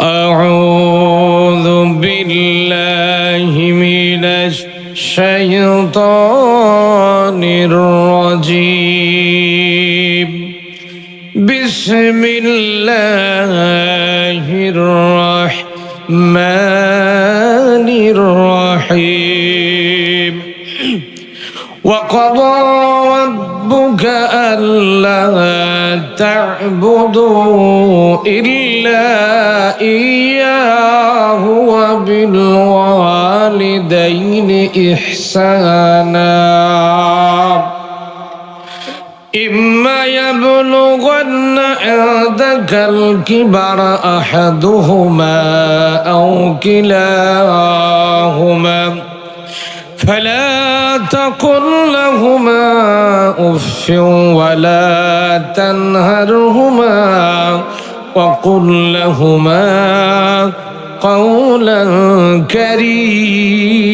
أعوذ بالله من الشيطان الرجيم بسم الله الرحمن الرحيم وقضى ربك ألا تعبدوا إلا إياه وبالوالدين إحسانا إما يبلغن عندك الكبر أحدهما أو كلاهما فلا تقل لهما أف ولا تنهرهما وقل لهما قولا كريما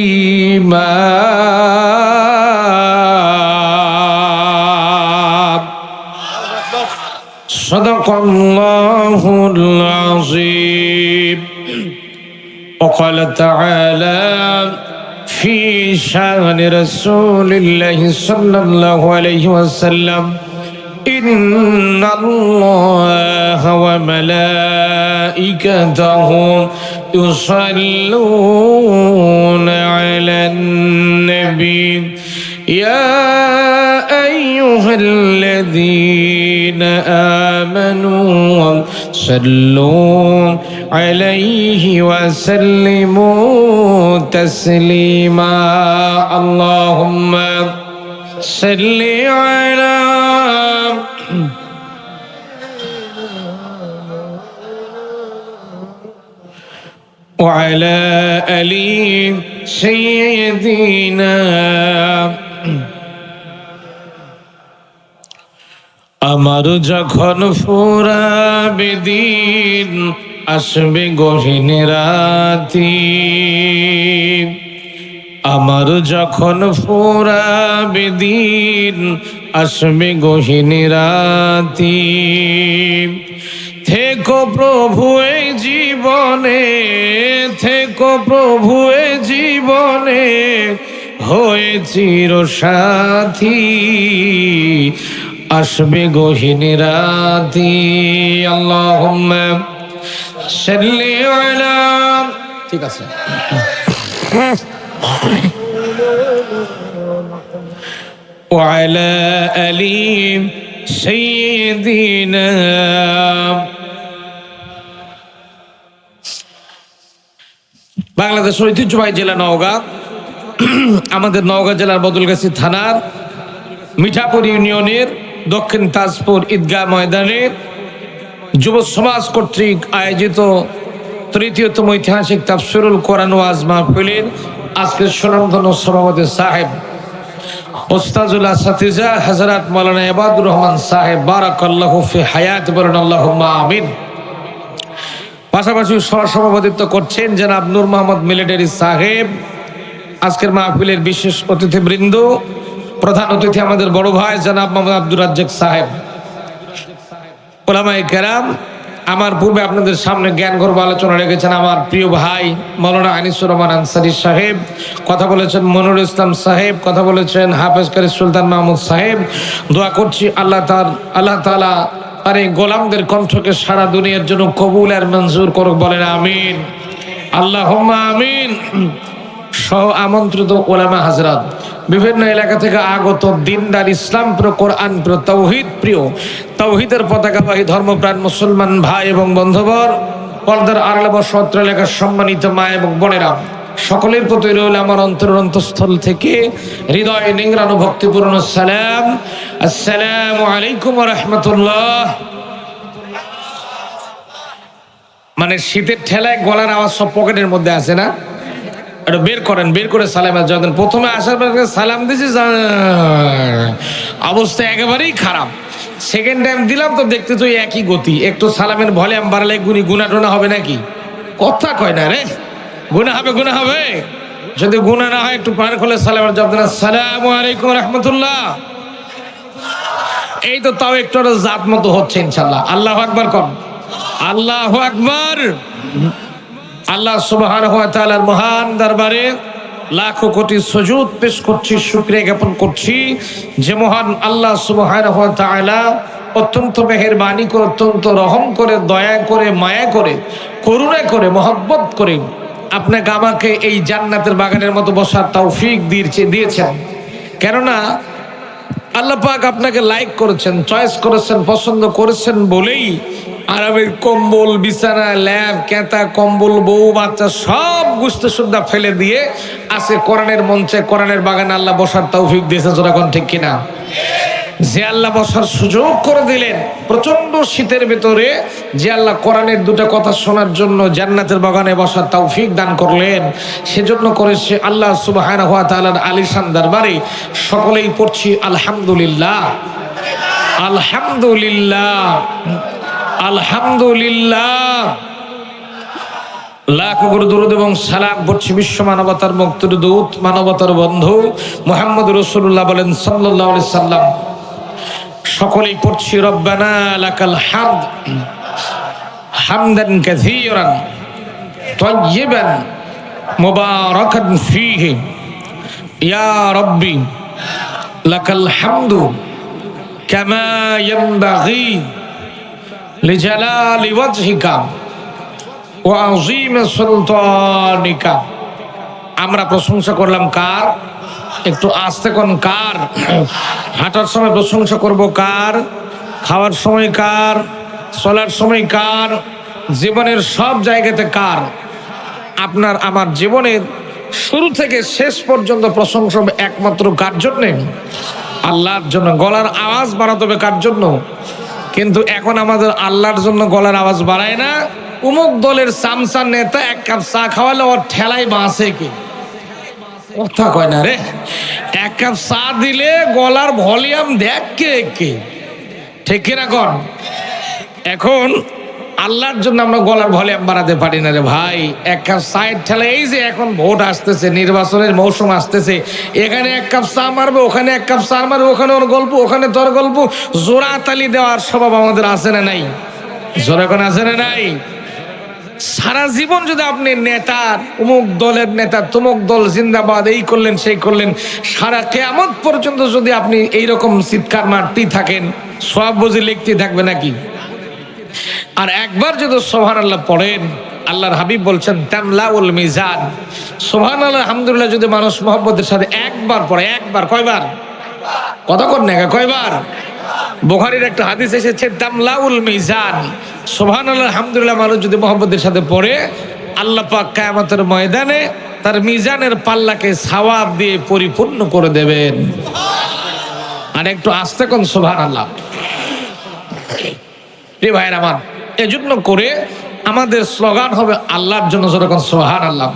صدق الله العظيم وقال تعالى في شأن رسول الله صلى الله عليه وسلم إن الله وملائكته يصلون على النبي يا أيها الذين آمنوا صلوا عليه وسلموا تسليما اللهم صل على وعلى آل سيدنا আমার যখন ফুরাবে দিন আসবে গহীন রাতি আমার যখন ফুরাবে দিন আসবে গহীন রাতি থেকো প্রভু এই জীবনে থেকো প্রভু এই জীবনে হয়ে চির সাথী আসবে গহীন রাতি আল্লাহুম্মা সাল্লি আলা ঠিক আছে وعلى آل سيدنا বাংলাদেশ ঐতিহ্যবাহী জেলা নওগাঁ আমাদের নওগাঁ জেলার বদলগাছি থানার মিঠাপুর ইউনিয়নের দক্ষিণ তাজপুর ঈদগাহ ময়দানে যুব সমাজ কর্তৃক আয়োজিত তৃতীয়তম ঐতিহাসিক তাফসীরুল কোরআন ওয়াজ মাহফিলের আজকের সুনামধন্য সভাপতি সাহেব ওস্তাজুল আসাতিজা হযরত মাওলানা ইবাদুর রহমান সাহেব বারাকাল্লাহু ফি হায়াত বলেন আল্লাহুম্মা আমিন। পাশাপাশি সহসভাপতিত্ব করছেন জনাব নূর মোহাম্মদ মিলিটারি সাহেব। আজকের মাহফিলের বিশেষ অতিথিবৃন্দ, প্রধান অতিথি আমাদের বড় ভাই জনাব মোহাম্মদ আব্দুর রাজ্জাক সাহেব, উলামায়ে কেরাম, আমার পূর্বে আপনাদের সামনে জ্ঞান গর্ব আলোচনা রেখেছেন আমার প্রিয় ভাই মাওলানা আনিসুর রহমান আনসারী সাহেব, কথা বলেছেন মনিরুল ইসলাম সাহেব, কথা বলেছেন হাফেজ কারি সুলতান মাহমুদ সাহেব। দোয়া করছি আল্লাহ তাআলা আর এই গোলামদের কণ্ঠকে সারা দুনিয়ার জন্য কবুল আর মঞ্জুর করুক, বলেন আমিন আল্লাহুম্মা আমিন। সহ আমন্ত্রিত ওলামা হাজরাত, বিভিন্ন এলাকা থেকে আগত দিনদার ইসলাম প্রিয় কোরআন প্রিয় তাওহীদ প্রিয় তাওহীদের পতাকাবাহী ধর্মপ্রাণ মুসলমান ভাই এবং বন্ধুবর, পর্দার আড়ালে বসা অত্র এলাকার সম্মানিত মা এবং বোনেরা, সকলের প্রতি রইল আমার অন্তরস্থল থেকে হৃদয় নিংড়ানো ভক্তিপূর্ণ সালাম। আসসালামু আলাইকুম ওয়া রাহমাতুল্লাহ। মানে শীতের ঠেলায় গলার আওয়াজ সব পকেটের মধ্যে আছে না, এটা বের করেন, বের করে সালাম। যখন প্রথমে আসার পর সালাম দিছি অবস্থা একেবারেই খারাপ, সেকেন্ড টাইম দিলাম তো দেখতে তো একই গতি, একটু সালামের ভলিউম বাড়ালে গুনা টোনা হবে নাকি? কথা কয় না রে, গুনাহ হবে, গুনাহ হবে। যদি গুনাহ না হয় একটু পার খোলে সালামের জবাব দেন, আসসালামু আলাইকুম রাহমাতুল্লাহ। এই তো তাও একটু জাত মতো হচ্ছে ইনশাআল্লাহ। আল্লাহু আকবার কর। আল্লাহু আকবার। আল্লাহ সুবহানাহু ওয়া তাআলার মহান দরবারে লাখো কোটি সুজুদ পেশ করছি, শুকরিয়া জ্ঞাপন করছি যে মহান আল্লাহ সুবহানাহু ওয়া তাআলা অত্যন্ত মেহেরবানি করে, অত্যন্ত রহম করে, দয়া করে, মায়া করে, করুণা করে, মহব্বত করে আপনাকে আমাকে এই জান্নাতের বাগানের মতো বসার তৌফিক দিয়েছেন। কেননা আল্লাহ পাক আপনাকে লাইক করেছেন, চয়েস করেছেন, পছন্দ করেছেন বলেই আরামের কম্বল, বিছানা, ল্যাব, কেতা, কম্বল, বউ, বাচ্চা সব গুস্ত সুদ্ধা ফেলে দিয়ে আছে কোরআনের মঞ্চে, কোরআনের বাগানে আল্লাহ বসার তৌফিক দিয়েছেন। যখন ঠিক কিনা? যে আল্লাহ বসার সুযোগ করে দিলেন প্রচন্ড শীতের ভিতরে, যে আল্লাহ কোরআনের দুটো কথা শোনার জন্য জান্নাতের বাগানে বসার তৌফিক দান করলেন, সেজন্য করেছে আল্লাহ সুবহানাহু ওয়া তাআলার আলিশান দরবারে সকলেই পড়ছি আলহামদুলিল্লাহ, আলহামদুলিল্লাহ, আলহামদুলিল্লাহ। লাখ কোটি দরুদ এবং সালাম পড়ছি বিশ্ব মানবতার মুক্তির দূত, মানবতার বন্ধু মুহাম্মদ রাসূলুল্লাহ বলেন সাল্লাল্লাহু আলাইহি সাল্লাম। সকলেই পড়ছি রব্বানা লাকাল হামদ হামদান কাসীরান তাইয়িবান মুবারাকান ফীহি ইয়া রাব্বি লাকাল হামদু কামা ইয়ানবাগি লিজালালি ওয়াজহিকা ওয়া আযীম সুলতানিকা। আমরা প্রশংসা করলাম কার? একটু আস্তে কোন কার? হাঁটার সময় প্রশংসা করব কার? খাওয়ার সময় কার? চলার সময় কার? জীবনের সব জায়গাতে কার? আপনার আমার জীবনের শুরু থেকে শেষ পর্যন্ত প্রশংসা একমাত্র কার জন্যে? আল্লাহর জন্য। গলার আওয়াজ বাড়াতে হবে কার জন্য? কিন্তু এখন আমাদের আল্লাহর জন্য গলার আওয়াজ বাড়ায় না। উমুক দলের সামসার নেতা এক কাপ চা খাওয়ালে ওর ঠেলাই বাঁচে কে? কথা কয় না রে। এক কাপ চা দিলে গলার ভলিউম দেখ কে কে, ঠিক কিনা কর? এখন আল্লাহর জন্য আমরা গলার ভলিউম বাড়াতে পারি না রে ভাই। এক কাপ চায়ের ঠেলা, এই যে এখন ভোট আসতেছে, নির্বাচনের মৌসুম আসতেছে, এখানে এক কাপ চা মারবে, ওখানে এক কাপ চা মারবে, ওখানে ওর গল্প, ওখানে তোর গল্প, জোড়া তালি দেওয়ার স্বভাব আমাদের আছে না নাই? জোরে কোন আছে না নাই? সারা জীবন যদি আপনি নেতার, অমুক দলের নেতা, তমুক দল জিন্দাবাদ, এই করলেন সেই করলেন, সারা কিয়ামত পর্যন্ত যদি আপনি এইরকম চিৎকার মারতেই থাকেন, সব বুঝি লিখতে থাকবে নাকি? আর একবার যদি সুবহানাল্লাহ পড়েন, আল্লাহর হাবিব বলছেন তামলাউল মিজান। সুবহানাল্লাহ আলহামদুলিল্লাহ যদি মানুষ মহব্বতের সাথে একবার পড়ে, একবার, কয়বার? কতক্ষণ না কয়বার? বুখারীর একটা হাদিস এসেছে তামলাউল মিজান। সুবহানাল্লাহ আলহামদুলিল্লাহ মানুষ যদি মহব্বতের সাথে পড়ে, আল্লাহ পাক কিয়ামতের ময়দানে তার মিজানের পাল্লাকে সওয়াব দিয়ে পরিপূর্ণ করে দেবেন। আর একটু আস্তে কোন সুবহানাল্লাহ। রে ভাইয়ের আমার, এজন্য করে আমাদের স্লোগান হবে আল্লাহর জন্য যখন সুবহানাল্লাহ।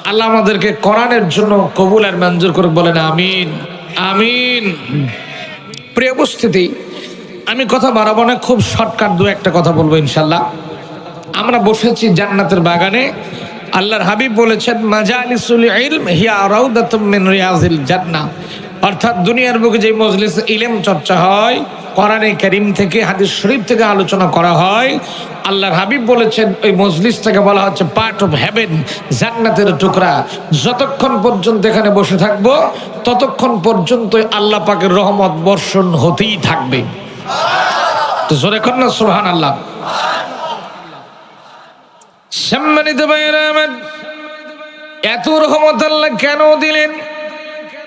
আল্লাহ আমাদেরকে কোরআনের জন্য কবুল আর মঞ্জুর করে, বলেন আমিন, আমিন। প্রিয় উপস্থিতি, আমি কথা বাড়াবো না, খুব শর্টকাট দু একটা কথা বলবো ইনশাল্লাহ। আমরা বসেছি জান্নাতের বাগানে। আল্লাহর হাবিব বলেছেন মাজালিসুল ইলম হিয়া রাউদাতুম মিন রিয়াজিল জান্নাহ। অর্থাৎ দুনিয়ার বুকে যে মজলিস ইলম চর্চা হয়, কোরআনে কারীম থেকে, হাদিস শরীফ থেকে আলোচনা করা হয়, আল্লাহর হাবিব বলেছেন ওই মজলিসটাকে বলা হচ্ছে পার্ট অফ হেভেন, জান্নাতের টুকরা। যতক্ষণ পর্যন্ত এখানে বসে থাকবো ততক্ষণ পর্যন্তই আল্লাহ পাকের রহমত বর্ষণ হতেই থাকবে। তো জোরে কর না সুবহানাল্লাহ। সম্মানিত ভাইরা আমার, এত রহমত আল্লাহ কেন দিলেন,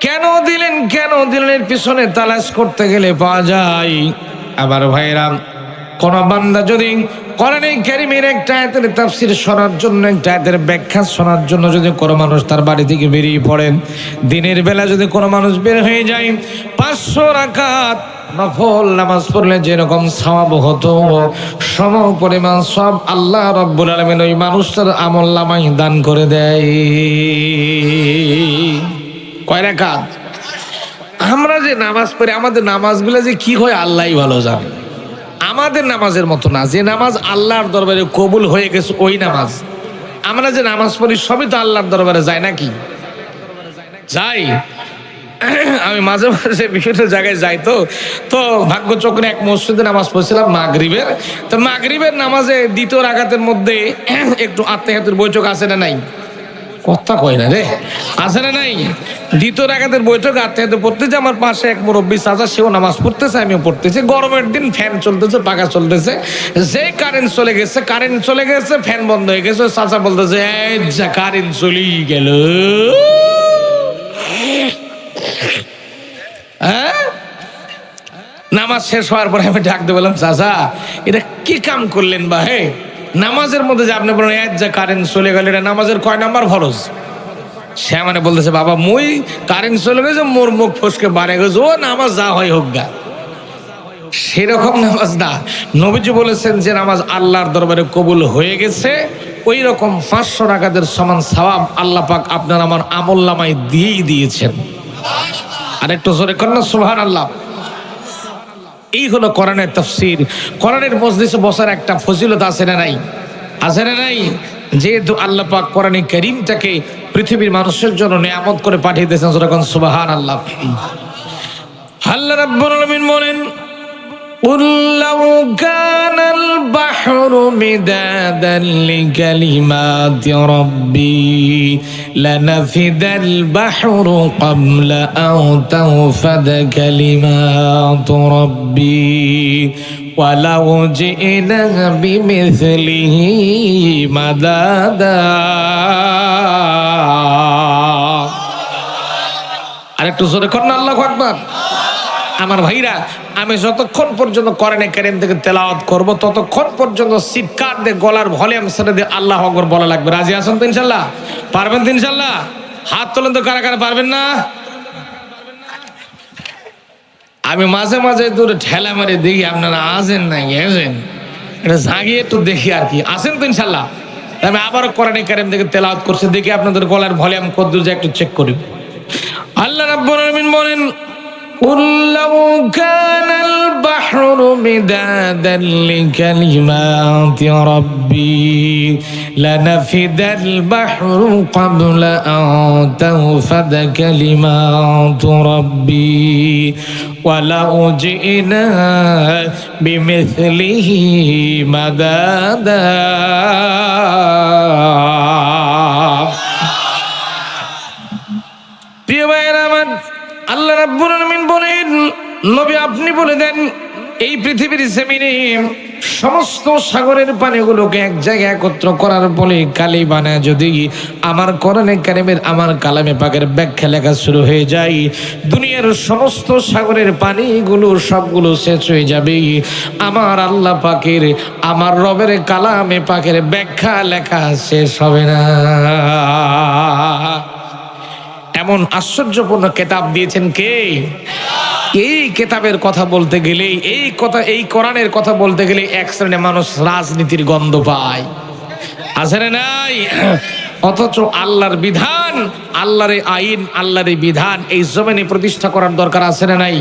কেন দিলেন, কেন দিলেন, এর পিছনে তালাশ করতে গেলে পাওয়া যায়। আবার ভাইরা, কোন বান্দা যদি কোরআনে কারীমের একটা আয়াতের তাফসীর শোনার জন্য, একটা আয়াতের ব্যাখ্যা শোনার জন্য যদি কোনো মানুষ তার বাড়ি থেকে বেরিয়ে পড়েন, দিনের বেলা যদি কোনো মানুষ বের হয়ে যায়, 500 রাকাত নফল নামাজ পড়লে যেরকম সওয়াব হতো, সম পরিমাণ সব আল্লাহ রাব্বুল আলামিন ওই মানুষটার আমলনামায় দান করে দেয়। কয় রাকাত? আমরা যে নামাজ পড়ি, আমাদের নামাজগুলো যে কি হয় আল্লাহই ভালো জানে। আমাদের নামাজের মতো না, যে নামাজ আল্লাহর দরবারে কবুল হয়ে গেছে ওই নামাজ। আমরা যে নামাজ পড়ি সবই তো আল্লাহর দরবারে যায় নাকি? যাই। আমি মাঝে মাঝে বিভিন্ন জায়গায় যাই, তো ভাগ্যচক্রে এক মসজিদে নামাজ পড়ছিলাম মাগরিবের। তো মাগরিবের নামাজে দ্বিতীয় রাকাতের মধ্যে একটু আত্মীয়তার বৈঠক আছে না নাই? কথা কয় না রে, আছে না নাই? দ্বিতীয় রাকাতের বৈঠক আত্মীয়তা পড়তেছে, আমার পাশে এক মুরব্বী চাচা, সেও নামাজ পড়তেছে, আমিও পড়তেছি। গরমের দিন ফ্যান চলতেছে, পাখা চলতেছে, যে কারেন্ট চলে গেছে, ফ্যান বন্ধ হয়ে গেছে। চাচা বলতেছে, এই যা কারেন্ট চলেই গেল। হ্যাঁ, নামাজ শেষ হওয়ার পরে আমি ডাকতে বললাম, চাচা এটা কি কাম করলেন বা? হে, নামাজের মধ্যে যে আপনি বলেন এক যা কারেন্ট চলে গেল, এটা নামাজের কয় নাম্বার ফরজ? সে মানে বলতেছে, বাবা মুই কারেন্ট চলে গেছে, মোর মুখ ফসকে বাড়ে গেছে, ও নামাজ যা হয় হোক গা। সেরকম নামাজ না। নবীজি বলেছেন যে নামাজ আল্লাহর দরবারে কবুল হয়ে গেছে, ওই রকম 500 রাকাতের সমান সওয়াব আল্লাহ পাক আপনার আমার আমলনামায় দিয়েই দিয়েছেন। আর একটু জোরে কন্যা সুবহানাল্লাহ। এই হলো কোরআনের তাফসীর। কোরআনের মজলিসে বসার একটা ফজিলত আছে না নাই? আছে না নাই? যেহেতু আল্লাহ পাক কোরআনে কারীমটাকে পৃথিবীর মানুষের জন্য নিয়ামত করে পাঠিয়ে দিয়েছেন, যখন সুবহানাল্লাহ। আল্লাহ রাব্বুল আলামিন বলেন, قُل لَّوْ كَانَ الْبَحْرُ مِدَادًا لِّكَلِمَاتِ رَبِّي لَنَفِدَ الْبَحْرُ قَبْلَ أَن تَنفَدَ كَلِمَاتُ رَبِّي وَلَوْ جِئْنَا بِمِثْلِهِ مَدَادًا। আরেকটু জোরে করুন আল্লাহু আকবার। আমার ভাইরা, আমি যতক্ষণ পর্যন্ত কোরআনে কারীম থেকে তেলাওয়াত করব, ততক্ষণ পর্যন্ত চিৎকার দিয়ে গলার ভলিউম ছেড়ে দিয়ে আল্লাহু আকবার বলা লাগবে। রাজি আছেন তো ইনশাআল্লাহ? পারবেন তো ইনশাআল্লাহ? হাত তোলেন তো, কারা কারা পারবেন না? আমি মাঝে মাঝে দূরে ঠেলা মারে দেখি আপনারা আছেন না গেছেন, এটা জাগিয়ে একটু দেখি আর কি। আছেন তো ইনশাআল্লাহ? আমি আবারও কোরআনে কারীম থেকে তেলাওয়াত করছি, দেখি আপনাদের গলার ভলিউম কতদূর যায় একটু চেক করি। আল্লাহ রাব্বুল আলামিন বলেন, قُل لَّوْ كَانَ الْبَحْرُ مِدَادًا لِّكَلِمَاتِ رَبِّي لَنَفِدَ الْبَحْرُ قَبْلَ أَن تَنفَدَ كَلِمَاتُ رَبِّي وَلَوْ جِئْنَا بِمِثْلِهِ مَدَادًا। প্রিয় ভাইয়েরা আমার, আল্লাহ রাব্বুল আলামিন বলেন, নবী আপনি বলে দেন, এই পৃথিবীর জমিনে সমস্ত সাগরের পানিগুলোকে এক জায়গায় একত্র করার ফলে কালি বানায় যদি আমার কোরআনে কারীমের, আমার কালামে পাকের ব্যাখ্যা লেখা শুরু হয়ে যায়, দুনিয়ার সমস্ত সাগরের পানিগুলো সবগুলো শেষ হয়ে যাবে, আমার আল্লাহ পাকের, আমার রবের কালামে পাকের ব্যাখ্যা লেখা শেষ হবে না। এমন আশ্চর্যপূর্ণ কিতাব দিয়েছেন কে? এই কিতাবের কথা বলতে গেলে, এই কোরআনের কথা বলতে গেলে এক শ্রেণীর মানুষ রাজনীতির গন্ধ পায়। আছে না নাই? অথচ আল্লাহর বিধান, আল্লাহর আইন, আল্লাহর বিধান এই জমিনে প্রতিষ্ঠা করার দরকার আছে না নাই?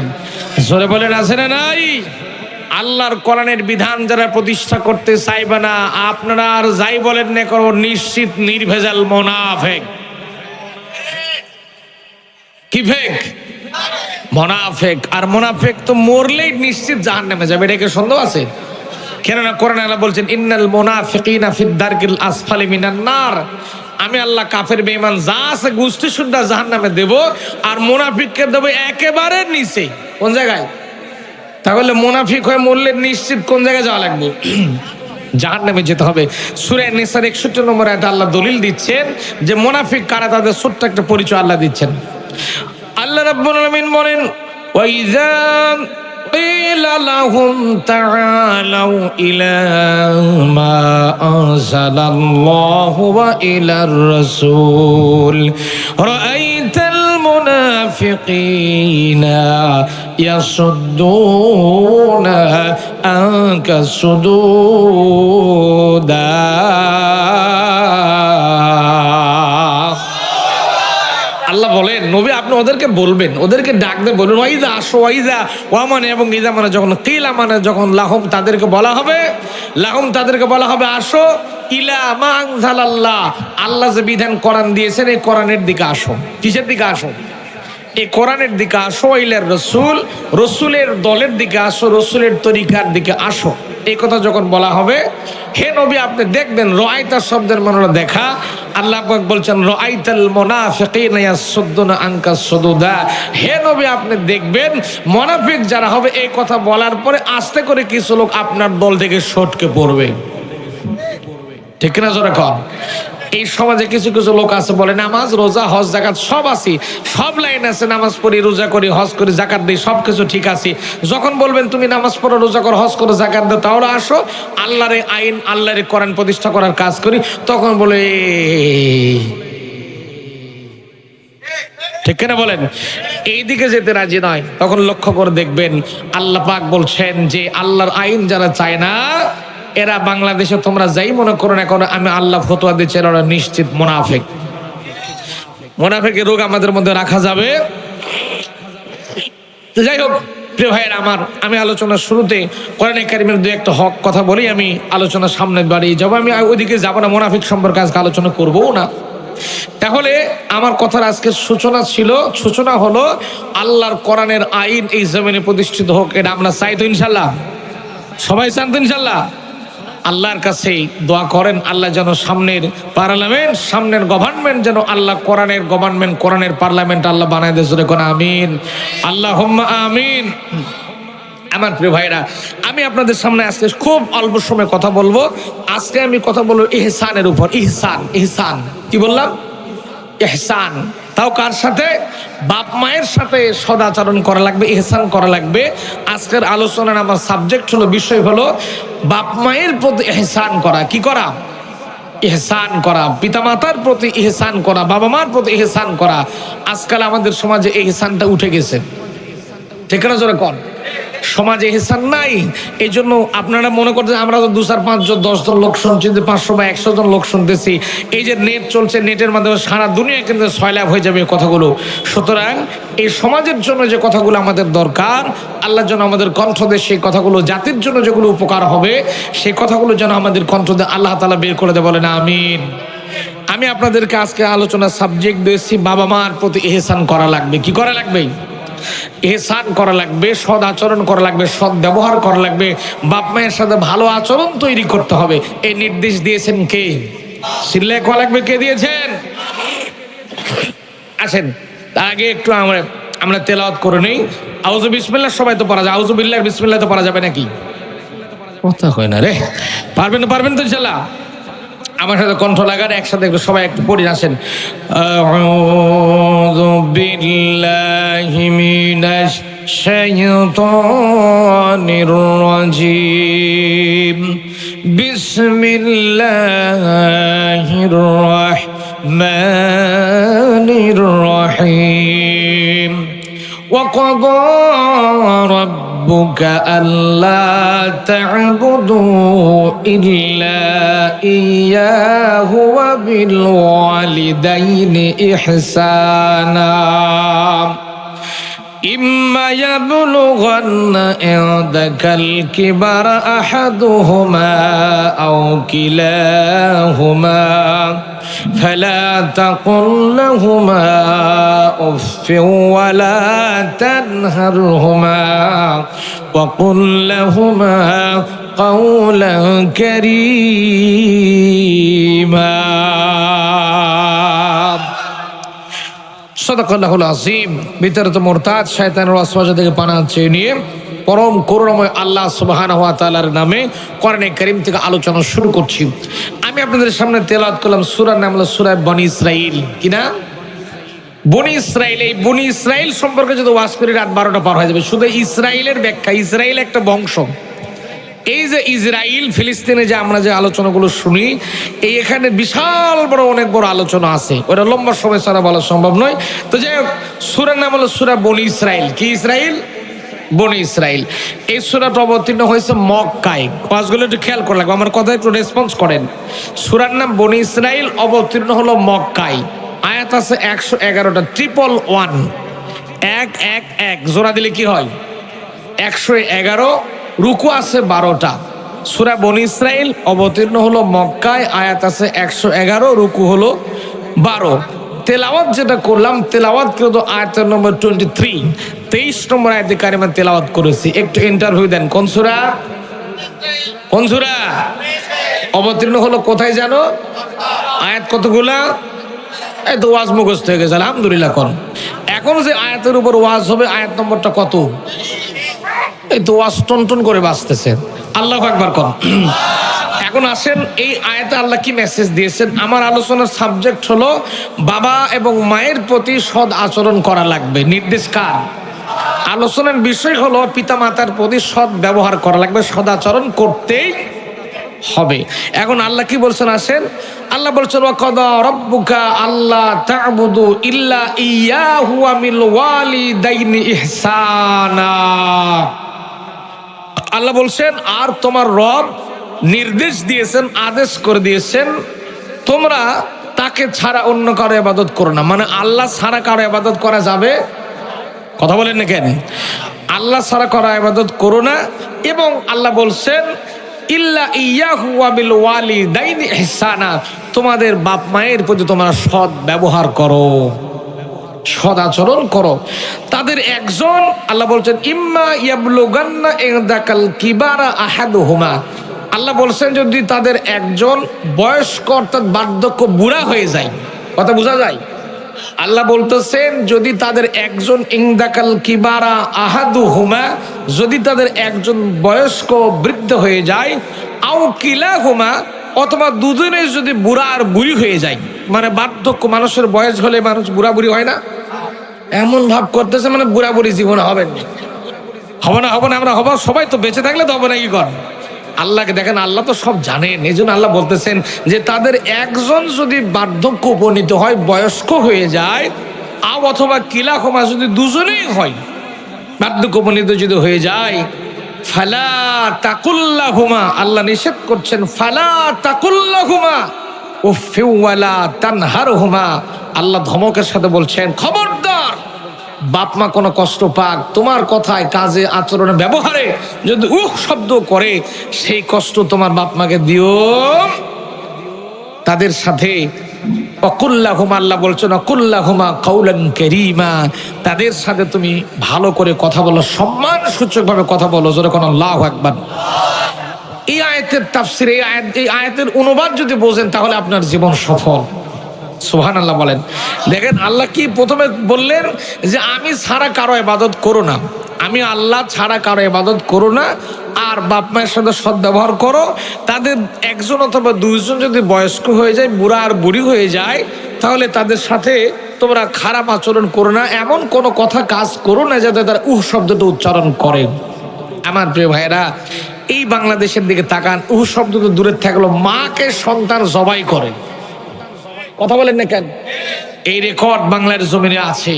জোরে বলেন, আছে না নাই? আল্লাহর কোরআনের বিধান যারা প্রতিষ্ঠা করতে চাইবে না, আপনারা আর যাই বলেন না করো, নিশ্চিত নির্ভেজাল মুনাফিক। কি ফেক? মুনাফিক। আর মুনাফিক তো মরলেই নিশ্চিত জাহান্নামে যাবে, এটা কি সন্দেহ আছে? কেননা কোরআনে আল্লাহ বলছেন, ইন্নাল মুনাফিকিনা ফিদ দারকিল আসফালি মিনান নার। আমি আল্লাহ কাফের বেঈমান যা আছে গোষ্ঠী শুদ্ধা জাহান্নামে দেব, আর মুনাফিককে দেব একেবারে নিচে। কোন জায়গায়? তাহলে মুনাফিক হয়ে মরলে নিশ্চিত কোন জায়গায় যাওয়া লাগবে? জাহান্নামে যেতে হবে। সূরা নিসার 61 নম্বর আয়াতে আল্লাহ দলিল দিচ্ছেন যে মুনাফিক কারা, তাদের ছোট্ট একটা পরিচয় আল্লাহ দিচ্ছেন। আল্লাহ রাব্বুল আলামিন বলেন, ওয়াইযা কিলা লাহুম তাআলাউ ইলা মা আনজালাল্লাহু ওয়া ইলার রাসূল রাআইতাল মুনাফিকিনা ইয়াসুদ্দুনা আনকা সুদুদা। আল্লাহ বলেন, নবী আপনি ওদেরকে বলবেন, ওদেরকে ডাকতে বলবেন, ওয়াইজা আসো, ওয়াইজা ওয়া মানে এবং ইজা মানে, যখন কিলা মানে যখন লাহুম তাদেরকে বলা হবে, লাহুম তাদেরকে বলা হবে আসো, ইলা মা আনজালাল্লাহ আল্লাহ যে বিধান কোরআন দিয়েছেন এই কোরআনের দিকে আসো। কিসের দিকে আসো? এই কোরআনের দিকে আসো, ইলার রসুল, রসুলের দলের দিকে আসো, রসুলের তরিকার দিকে আসো। এই কথা যখন বলা হবে, হে নবী আপনি দেখবেন, রাআইতা শব্দের মানে দেখা। আল্লাহ পাক বলছেন রাআইতাল মুনাফিকিনা ইয়াসুদ্দুনা আনকা সুদুদা, হে নবী আপনি দেখবেন মুনাফিক যারা হবে এই কথা বলার পরে আস্তে করে কিছু লোক আপনার দল থেকে সটকে পড়বে। ঠিক কিনা জোরে কর। এই সমাজে কিছু কিছু লোক আছে বলে নামাজ রোজা হজ জাকাত সব আছে, সব লাইন আছে, নামাজ পড়ি রোজা করি হজ করি জাকাত দিই সব কিছু ঠিক আছে। যখন বলবেন তুমি নামাজ পড়ো রোজা করো হজ করো জাকাত দাও, তাহলে আসো আল্লাহর আইন আল্লাহর কোরআন প্রতিষ্ঠা করার কাজ করি, তখন বলে ঠিক কিনা বলেন, এই দিকে যেতে রাজি নয়। তখন লক্ষ্য করে দেখবেন আল্লাহ পাক বলছেন যে আল্লাহর আইন যারা চায় না এরা বাংলাদেশে তোমরা যাই মনে করো না করো, আমি আল্লাহ ফতোয়া দিচ্ছি এরা নিশ্চিত মুনাফিক। মুনাফিকের রোগ আমাদের মধ্যে রাখা যাবে। যাই হোক প্রিয় ভাইয়েরা আমার, আমি আলোচনার শুরুতে কোরআনে কারিমের দু একটা হক কথা বলি, আমি আলোচনা সামনে বাড়িয়ে যাবো। আমি ওইদিকে যাবো না, মুনাফিক সম্পর্কে আজকে আলোচনা করবো না। তাহলে আমার কথার আজকে সূচনা ছিল, সূচনা হলো আল্লাহর কোরআনের আইন এই জমিনে প্রতিষ্ঠিত হোক, এটা আমরা চাই তো ইনশাল্লাহ, সবাই চান তো ইনশাল্লাহ। আল্লাহর কাছে দোয়া করেন আল্লাহ যেন সামনের পার্লামেন্ট, সামনের গভর্নমেন্ট যেন আল্লাহ কোরআনের গভর্নমেন্ট, কোরআনের পার্লামেন্ট আল্লাহ বানায় দেয়। জোরে কোন আমিন, আল্লাহুম্মা আমিন। আমার প্রিয় ভাইরা, আমি আপনাদের সামনে আজকে খুব অল্প সময় কথা বলবো। আজকে আমি কথা বলবো ইহসানের উপর। ইহসান, ইহসান কি বললাম? ইহসান। তাও কার সাথে? বাপ মায়ের সাথে সদাচরণ করা লাগবে, ইহসান করা লাগবে। আজকের আলোচনার আমার সাবজেক্ট হলো, বিষয় হলো বাপ মায়ের প্রতি ইহসান করা। কি করা? ইহসান করা। পিতামাতার প্রতি ইহসান করা, বাবা মার প্রতি ইহসান করা। আজকাল আমাদের সমাজে এই ইহসানটা উঠে গেছে, ঠিক না জোরে কর। সমাজে ইহসান নাই। এই জন্য আপনারা মনে করছেন আমরা তো 2 4 5 জন 10 জন লোক শুনছি, 500 বা 100 জন লোক শুনতেছি। এই যে নেট চলছে, নেটের মাধ্যমে সারা দুনিয়া কিন্তু সয়লাভ হয়ে যাবে এই কথাগুলো। সুতরাং এই সমাজের জন্য যে কথাগুলো আমাদের দরকার, আল্লাহর জন্য আমাদের কণ্ঠ দিয়ে সেই কথাগুলো, জাতির জন্য যেগুলো উপকার হবে সেই কথাগুলো যেন আমাদের কণ্ঠ দিয়ে আল্লাহ তাআলা বের করে দেয়, বলেন আমিন। আমি আপনাদেরকে আজকে আলোচনার সাবজেক্ট দিয়েছি বাবা মার প্রতি ইহসান করা লাগবে। কি করা লাগবে? ইহসান করা লাগবে, সদ আচরণ করা লাগবে, সদ ব্যবহার করা লাগবে, বাপ মায়ের সাথে ভালো আচরণ তৈরি করতে হবে। এই নির্দেশ দিয়েছেন কে? সিল্লায় করা লাগবে কে দিয়েছেন? আসেন তার আগে একটু আমরা তেলাওয়াত করে নেই। আউযু বিসমিল্লাহ সবাই তো পড়া যায়, আউযু বিল্লাহ বিসমিল্লাহ তো পড়া যাবে নাকি? কথা হয় না রে, পারবেন তো ইনশাআল্লাহ। আমার সাথে কণ্ঠ লাগান, একসাথে একটু সবাই একটু পড়ে আসেন। আউযু বিল্লাহি মিনাশ শাইতানির রাজিম। বিসমিল্লাহির রাহমানির রহিম। وقضى ربك ألا تعبدوا إلا إياه وبالوالدين إحسانا إما يبلغن عندك الكبر أحدهما أو كلاهما فلا تقل لهما أف ولا تنهرهما وقل لهما قولا كريما সাদাকাল্লাহুল আযীম। বিতরত মুরতাদ শয়তানের ওয়াসওয়াসা থেকে পানাহ চেয়ে নিয়ে পরম করুণাময় আল্লাহ সুবহানাহু ওয়া তাআলার নামে কোরআনে কারীম থেকে আলোচনা শুরু করছি। আমি আপনাদের সামনে তেলাওয়াত করলাম সূরার নাম হলো সূরা বনী ইসরাঈল। কি না? বনী ইসরাঈল। এই বনী ইসরাঈল সম্পর্কে যদি ওয়াজ করি রাত 12টা পার হয়ে যাবে। শুধু ইসরাঈলের ব্যাখ্যা, ইসরাঈল একটা বংশ। এই যে ইসরাইল ফিলিস্তিনে যে আমরা যে আলোচনাগুলো শুনি, এই এখানে বিশাল বড় অনেক বড় আলোচনা আছে, ওটা লম্বা সময় ছাড়া বলা সম্ভব নয়। তো যাই হোক, সূরার নাম হলো সূরা বনী ইসরাইল। কি ইসরাইল? বনী ইসরাইল। এই সূরাটা অবতীর্ণ হয়েছে মক্কায়। ওয়াজগুলো একটু খেয়াল করে লাগবে, আমার কথা একটু রেসপন্স করেন। সূরার নাম বনী ইসরাইল, অবতীর্ণ হলো মক্কায়। আয়াত আছে 111টা, 111 111 জোড়া দিলে কি হয়? 111। রুকু আছে 12টা। সূরা বনী ইসরাইল অবতীর্ণ হলো মক্কায়, আয়াত আছে 111, রুকু হলো 12। তেলাওয়াত যেটা করলাম, তেলাওয়াত কিন্তু আয়াতের নম্বর 23 নম্বর আয়াতে কারিমা তেলাওয়াত করেছি। একটু ইন্টারভিউ দেন, কোন সূরা? কোন সূরা অবতীর্ণ হলো? কোথায় জানো? আয়াত কতগুলা? এই তো ওয়াজ মুখস্থ হয়ে গেছে, আলহামদুলিল্লাহ। এখন যে আয়াতের উপর ওয়াজ হবে, আয়াত নম্বরটা কত? এই তো ওয়াজ টন করে বাঁচতেছে। আল্লাহু আকবার কোন। এখন আসেন, এই আয়াতে আল্লাহ কি মেসেজ দিয়েছেন? আমার আলোচনার সাবজেক্ট হলো বাবা এবং মায়ের প্রতি সৎ আচরণ করা লাগবে। নির্দেশ কার? আলোচনার বিষয় হলো পিতা মাতার প্রতি সৎ ব্যবহার করা লাগবে, সদাচরণ করতেই হবে। এখন আল্লাহ কি বলছেন আসেন, আল্লাহ বলছেন ওয়াকাদা রাব্বুকা আল্লা তা'বুদু ইল্লা ইয়াহু ওয়া বিল ওয়ালিদাইনি ইহসানা। আল্লাহ বলছেন আর তোমার রব নির্দেশ দিয়েছেন, আদেশ করে দিয়েছেন, তোমরা তাকে ছাড়া অন্য কারো ইবাদত করো না। মানে আল্লাহ ছাড়া কারো ইবাদত করা যাবে? কথা বলেন না কেন? আল্লাহ ছাড়া কারো ইবাদত করো না। এবং আল্লাহ বলছেন ইল্লা ইয়াহু ওয়া বিল ওয়ালিদাইনি ইহসানা, তোমাদের বাপ মায়ের প্রতি তোমরা সৎ ব্যবহার করো, সদাচরণ করো। তাদের একজন, আল্লাহ বলছেন ইম্মা ইয়াবলুগান্না ইনদাকাল কিবারা আহাদুহুমা, আল্লাহ বলছেন যদি তাদের একজন বয়স্ক অর্থাৎ বার্ধক্য বুড়া হয়ে যায়, কথা বোঝা যায়? আল্লাহ বলতেছেন যদি তাদের একজন ইনদাকাল কিবারা আহাদুহুমা, যদি তাদের একজন বয়স্ক বৃদ্ধ হয়ে যায়, আও কিলাহুমা, অথবা দুজনে যদি বুড়া আর বুড়ি হয়ে যায়। মানে বার্ধক্য, মানুষের বয়স হলে মানুষ বুড়া বুড়ি হয় না? এমন ভাব করতেছে মানে বুড়া বুড়ি জীবনে হবেন, হবে না, হবে না, আমরা হবো, সবাই তো বেঁচে থাকলে তো হবে না। কি কর আল্লাহকে দেখেন, আল্লাহ তো সব জানেন। এই জন্য আল্লাহ বলতেছেন যে তাদের একজন যদি বার্ধক্য উপনীত হয়, বয়স্ক হয়ে যায়, আও অথবা কিলাহুমা, যদি দুজনেই হয় বার্ধক্য উপনীত যদি হয়ে যায়, ফালা তাকুল্লাহুমা, আল্লাহ নিষেধ করছেন ফালা তাকুল্লাহুমা উফফিউ ওয়ালা তানহারহুমা, আল্লাহ ধমকের সাথে বলছেন খবরদার, বাপ মা কোনো কষ্ট পাক, তোমার কথায় কাজে আচরণে ব্যবহারে যদি শব্দ করে, সেই কষ্ট তোমার বাপ মাকে দিও। তাদের সাথে অকুল্লাহুমা, আল্লাহ বলছেন অকুল্লাহুমা কাউলান কারীমা, তাদের সাথে তুমি ভালো করে কথা বলো, সম্মান সূচকভাবে কথা বলো। জোরে কোন আল্লাহু আকবার। এই আয়াতের তাফসীর, এই আয়াতের অনুবাদ যদি বোঝেন তাহলে আপনার জীবন সফল। সুবহানাল্লাহ বলেন। দেখেন আল্লাহ কি প্রথমে বললেন যে আমি ছাড়া কারো ইবাদত করো না, আমি আল্লাহ ছাড়া কারো ইবাদত করো না, আর বাপ মায়ের সাথে সদ্ব্যবহার করো। তাদের একজন অথবা দুইজন যদি বয়স্ক হয়ে যায়, বুড়া আর বুড়ি হয়ে যায়, তাহলে তাদের সাথে তোমরা খারাপ আচরণ করো না, এমন কোনো কথা কাজ করো না যাতে তারা শব্দটা উচ্চারণ করে। আমার প্রিয় ভাইরা, এই বাংলাদেশের দিকে তাকান, শব্দ তো দূরে থাকলো, মাকে সন্তান জবাই করে, কথা বলেন না কেন? এই রেকর্ড বাংলার জমিনে আছে।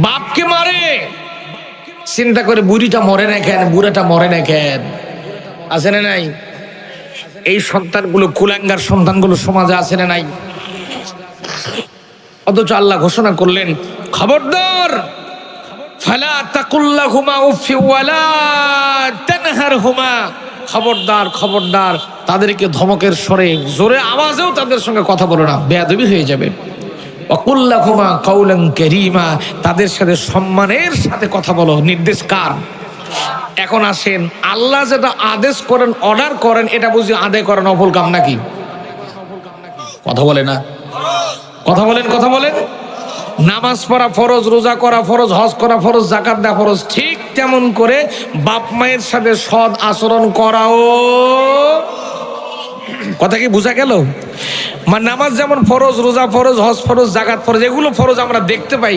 বাপকে মারে, চিন্তা করে বুড়িটা মরে না কেন, বুড়াটা মরে না কেন? আছে না নাই? এই সন্তানগুলো, কুলাঙ্গার সন্তানগুলো সমাজে আছে না নাই? অথচ আল্লাহ ঘোষণা করলেন খবরদার, ফালা তাকুল্লাহুমা উফফি ওয়ালা তানহারহুমা, খবরদার, খবরদার, তাদেরকে ধমকের স্বরে, জোরে আওয়াজেও তাদের সঙ্গে কথা বলো না, বেয়াদবি হয়ে যাবে। ওয়াকুল্লাহুমা কাউলান কারীমা, তাদের সাথে সম্মানের সাথে কথা বলো। নির্দেশ কার? এখন আসেন, আল্লাহ যেটা আদেশ করেন, অর্ডার করেন, এটা বুঝি আদায় করেন নফল কাম নাকি? কথা বলে না, কথা বলেন, কথা বলেন। নামাজ পড়া ফরজ, রোজা করা ফরজ, হজ করা ফরজ, যাকাত দেওয়া ফরজ। ঠিক তেমন করে বাপ মায়ের সাথে সৎ আচরণ করাও। কথা কি বোঝা গেল? মানে নামাজ যেমন ফরজ, রোজা ফরজ, হজ ফরজ, যাকাত ফরজ, এগুলো ফরজ আমরা দেখতে পাই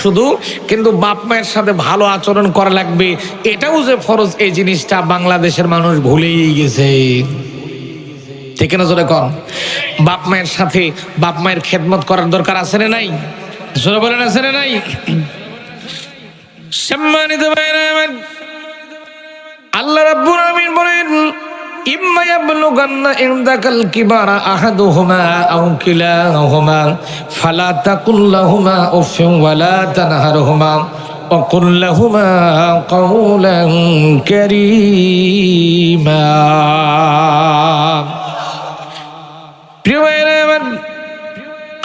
শুধু, কিন্তু বাপ মায়ের সাথে ভালো আচরণ করা লাগবে, এটাও যে ফরজ, এই জিনিসটা বাংলাদেশের মানুষ ভুলেই গেছে। ঠিক না? জোরে কন। বাপ মায়ের সাথে বাপ মায়ের খেদমত করার দরকার আছে না নাই? জোরে বলেন, আছে না নাই? সম্মানিত ভাইরা, আল্লাহ রাব্বুল আলামিন বলেন ইম্মা ইয়াবলুগান্না ইনদাকাল কিবারা আহাদুহুমা আও কিলাহুমা ফালা তাকুল্লাহুমা উফফিন ওয়ালা তানহারহুমা ওয়া কুল লাহুমা কাওলান কারীমা। প্রিয় ভাইরা,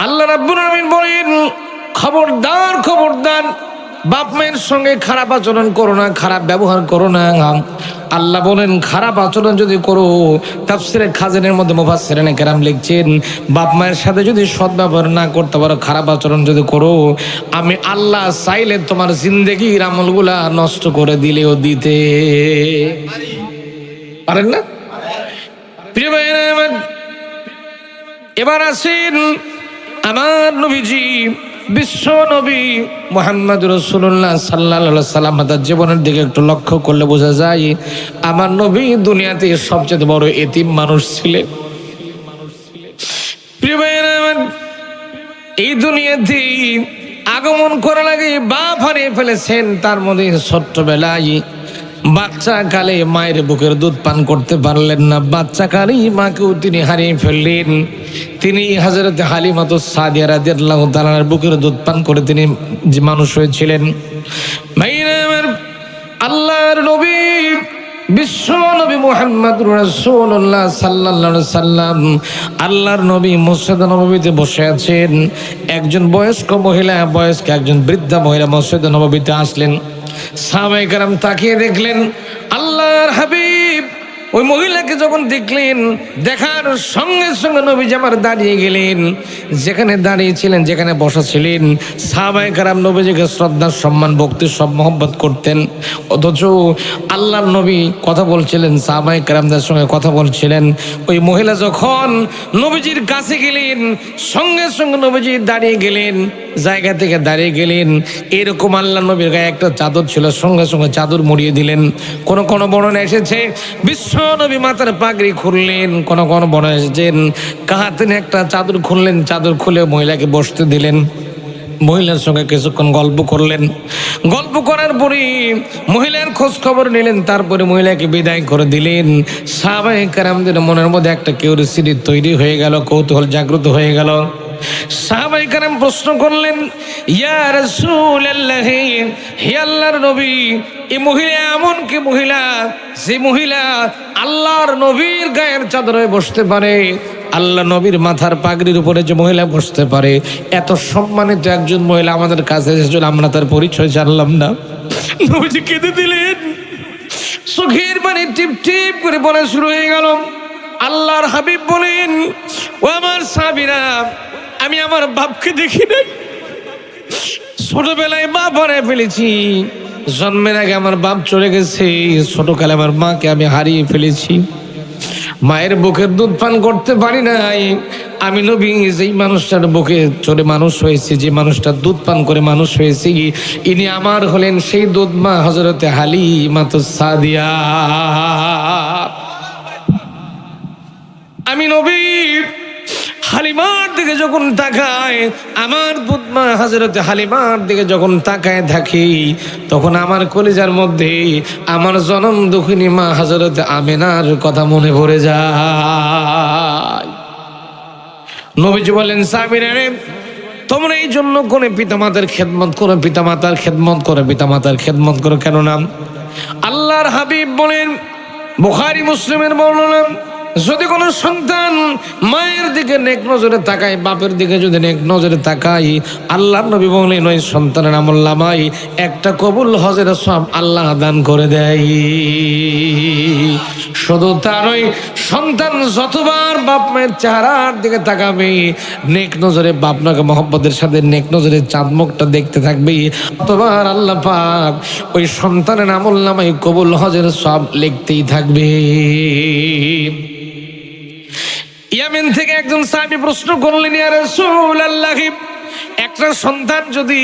আল্লাহ রাব্বুল আলামিন বলেন, খবরদার খবরদার, বাপ মায়ের সঙ্গে খারাপ আচরণ করো না, খারাপ ব্যবহার করো না। আল্লাহ বলেন খারাপ আচরণ যদি করো, তাফসিরে খাজানের মধ্যে মুফাসসিরিনে কেরাম লিখছেন, বাপ মায়ের সাথে যদি সদ্ব্যবহার না করতে পারো, খারাপ আচরণ যদি করো, আমি আল্লাহ চাইলে তোমার জিন্দেগির আমলগুলা নষ্ট করে দিলেও দিতে পারেন না। প্রিয় ভাইরা আমার, এবার আসেন আমার নবীজি, বিশ্ব নবী মুহাম্মদ রাসূলুল্লাহ সাল্লাল্লাহু আলাইহি সাল্লাম, তার জীবনের দিকে একটু লক্ষ্য করলে বোঝা যায় আমার নবী দুনিয়াতে সবচেয়ে বড় এতিম মানুষ ছিলেন। প্রিয় ভাইরা আমার, এই দুনিয়াতে আগমন করার আগে বাপ হারিয়ে ফেলেছেন, তার মধ্যে ছোট্টবেলায় বাচ্চা কালে মায়ের বুকের দুধ পান করতে পারলেন না, বাচ্চা কালেই মাকেও তিনি হারিয়ে ফেললেন। তিনি হযরত হালিমাতুস সাদিয়া রাদিয়াল্লাহু তাআলার বুকের দুধ পান করে তিনি যে মানুষ হয়েছিলেন। ভাইরা আমার, আল্লাহর নবী বিশ্ব নবী মুহাম্মদুর রাসূলুল্লাহ সাল্লাল্লাহু আলাইহি সাল্লাম, আল্লাহর নবী মসজিদে নববীতে বসে আছেন। একজন বয়স্ক মহিলা, বয়স্ক একজন বৃদ্ধা মহিলা মসজিদে নববীতে আসলেন। সাহাবায়ে কেরাম তাকিয়ে দেখলেন আল্লাহর হাবিব ওই মহিলাকে যখন দেখলেন, দেখার সঙ্গে সঙ্গে নবীজি আমার দাঁড়িয়ে গেলেন। যেখানে দাঁড়িয়েছিলেন, যেখানে বসা ছিলেন, সাহাবায়ে কেরাম নবীজিকে শ্রদ্ধা, সম্মান, ভক্তি, সব মহব্বত করতেন। অথচ আল্লাহর নবী কথা বলছিলেন, সাহাবায়ে কেরামদের সঙ্গে কথা বলছিলেন। ওই মহিলা যখন নবীজির কাছে গেলেন, সঙ্গে সঙ্গে নবীজি দাঁড়িয়ে গেলেন, জায়গা থেকে দাঁড়িয়ে গেলেন। এরকম আল্লাহ নবীর গায়ে একটা চাদর ছিল, সঙ্গে সঙ্গে চাদর মুড়িয়ে দিলেন। কোন কোন বর্ণনা এসেছে বিশ্ব নবী মাথার পাগড়ি খুললেন, কোন কোন বর্ণনা এসেছেন কাঁধে একটা চাদর খুললেন, চাদর খুলে মহিলাকে বসতে দিলেন। মহিলার সঙ্গে কিছুক্ষণ গল্প করলেন। গল্প করার পরে মহিলার খোঁজ খবর নিলেন, তারপরে মহিলাকে বিদায় করে দিলেন। সাহাবায়ে কেরামদের মনের মধ্যে একটা কিউরিওসিটি তৈরি হয়ে গেল, কৌতূহল জাগ্রত হয়ে গেল। সাহাবায়ে কেরাম প্রশ্ন করলেন, ইয়া রাসূলুল্লাহ, হে আল্লাহর নবী, এই মহিলা এমন কি মহিলা যে মহিলা আল্লাহর নবীর গায়ের চাদরে বসতে পারে, আল্লাহ নবীর মাথার পাগড়ির উপরে যে মহিলা বসতে পারে, এত সম্মানিত একজন মহিলা আমাদের কাছে এসেছিল, আমরা তার পরিচয় জানলাম না। নবীজি কেঁদে দিলেন, চোখের পানি টিপ টিপ করে পড়া শুরু হয়ে গেল। আল্লাহর হাবিব বলেন, ও আমার সাহাবীরা, আমি আমার বাপকে দেখি নাই, ছোটবেলায় বাপ হারিয়ে ফেলেছি, জন্মের আগে আমার বাপ চলে গেছে, ছোটকালে আমার মাকে আমি হারিয়ে ফেলেছি, মায়ের বুকের দুধ পান করতে পারি নাই। আমি নবী যেই মানুষটার বুকে চড়ে মানুষ হয়েছি, যে মানুষটা দুধ পান করে মানুষ হয়েছি, ইনি আমার হলেন সেই দুধ মা হযরতে হালিমাতুস সাদিয়া। আমি নবী হালিমার দিকে যখন তাকায়, আমার দুধমা হযরতে হালিমার দিকে যখন তাকায় থাকি, তখন আমার কলিজার মধ্যে আমার জনম দুঃখিনী মা হযরতে আমেনার কথা মনে পড়ে যায়। নবীজি বলেন, সাহাবীরা, তোমরা এই জন্য কোন পিতামাতার খেদমত করো, পিতামাতার খেদমত করো, পিতামাতার খেদমত করো। কেন নাম? আল্লাহর হাবিব বলেন, বুখারী মুসলিমের বর্ণনা, যদি কোনো সন্তান মায়ের দিকে নেক নজরে তাকায়, বাপের দিকে যদি নেক নজরে তাকায়, আল্লাহর নবী বলেন ওই সন্তানের আমলনামায় একটা কবুল হজের সওয়াব আল্লাহ দান করে দেয়। শুধু তার ওই সন্তান যতবার বাপ মায়ের চেহারার দিকে তাকাবে, নেক নজরে বাপ মাকে মহব্বতের সাথে নেক নজরে চাঁদ মুখটা দেখতে থাকবে, ততবার আল্লাহ পাক ওই সন্তানের আমলনামায় কবুল হজের সওয়াব লিখতেই থাকবে। ইয়ামেন থেকে একজন সাহাবী প্রশ্ন করলেন, ইয়া রাসূলুল্লাহ, একটা সন্তান যদি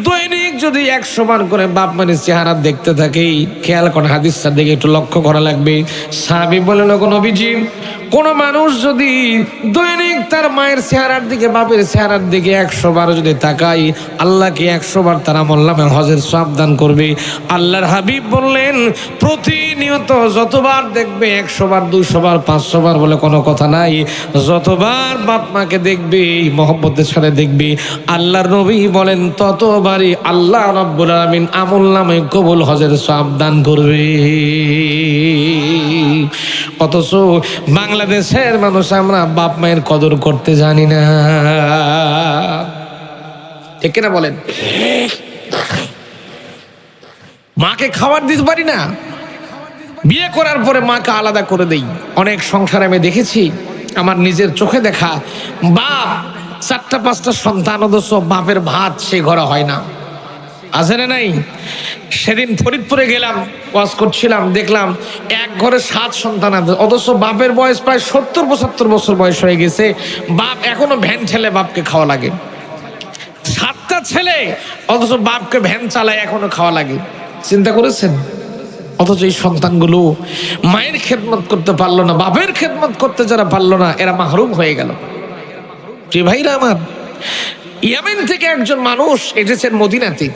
দৈনিক যদি 100 বার করে বাপ মায়ের চেহারা দেখতে থাকে, খেয়াল করে হাদিসটার দিকে একটু লক্ষ্য করা লাগবে। সাহাবী বললেন, ওগো নবীজি, কোন মানুষ যদি দৈনিক তার মায়ের চেহারার দিকে, বাপের চেহারার দিকে 100 বার যদি তাকায়, আল্লাহকে 100 বার তার আমলনামায় হজের সওয়াব দান করবে। আল্লাহর হাবিব বললেন, প্রতিনিয়ত যতবার দেখবে, 100 বার, 200 বার, 500 বার বলে কোনো কথা নাই, যতবার বাপ মাকে দেখবে, মহব্বতের সাথে দেখবে, আল্লাহর নবী বলেন ততবারই আল্লাহ রাব্বুল আলামিন আমলনামায় কবুল হজের সওয়াব দান করবে। অথচ বাংলাদেশের মানুষ আমরা বাপ মায়ের কদর করতে জানি না, ঠিক কিনা বলেন? মাকে খাবার দিতে পারি না, বিয়ে করার পরে মাকে আলাদা করে দেই। অনেক সংসারে আমি দেখেছি, আমার নিজের চোখে দেখা, বাপ 4টা-5টা সন্তান, অথচ বাপের ভাত সে ঘরে হয় না। আছে না নাই? সেদিন ফরিদপুরে গেলাম, ওয়াজ করছিলাম, দেখলাম এক ঘরে 7 সন্তান আছে, অথচ বাপের বয়স প্রায় 70-75 বছর বয়স হয়ে গেছে, বাপ এখনো ভ্যান ঠেলে বাপকে খাওয়া লাগে। 7টা ছেলে, অথচ বাপকে ভ্যান চালায় এখনো খাওয়া লাগে। চিন্তা করেছেন? অথচ এই সন্তানগুলো মায়ের খেদমত করতে পারলো না, বাপের খেদমত করতে যারা পারলো না, এরা মাহরুম হয়ে গেল। প্রিয় ভাইরা আমার, ইয়েমেন থেকে একজন মানুষ এসেছেন মদিনাতে।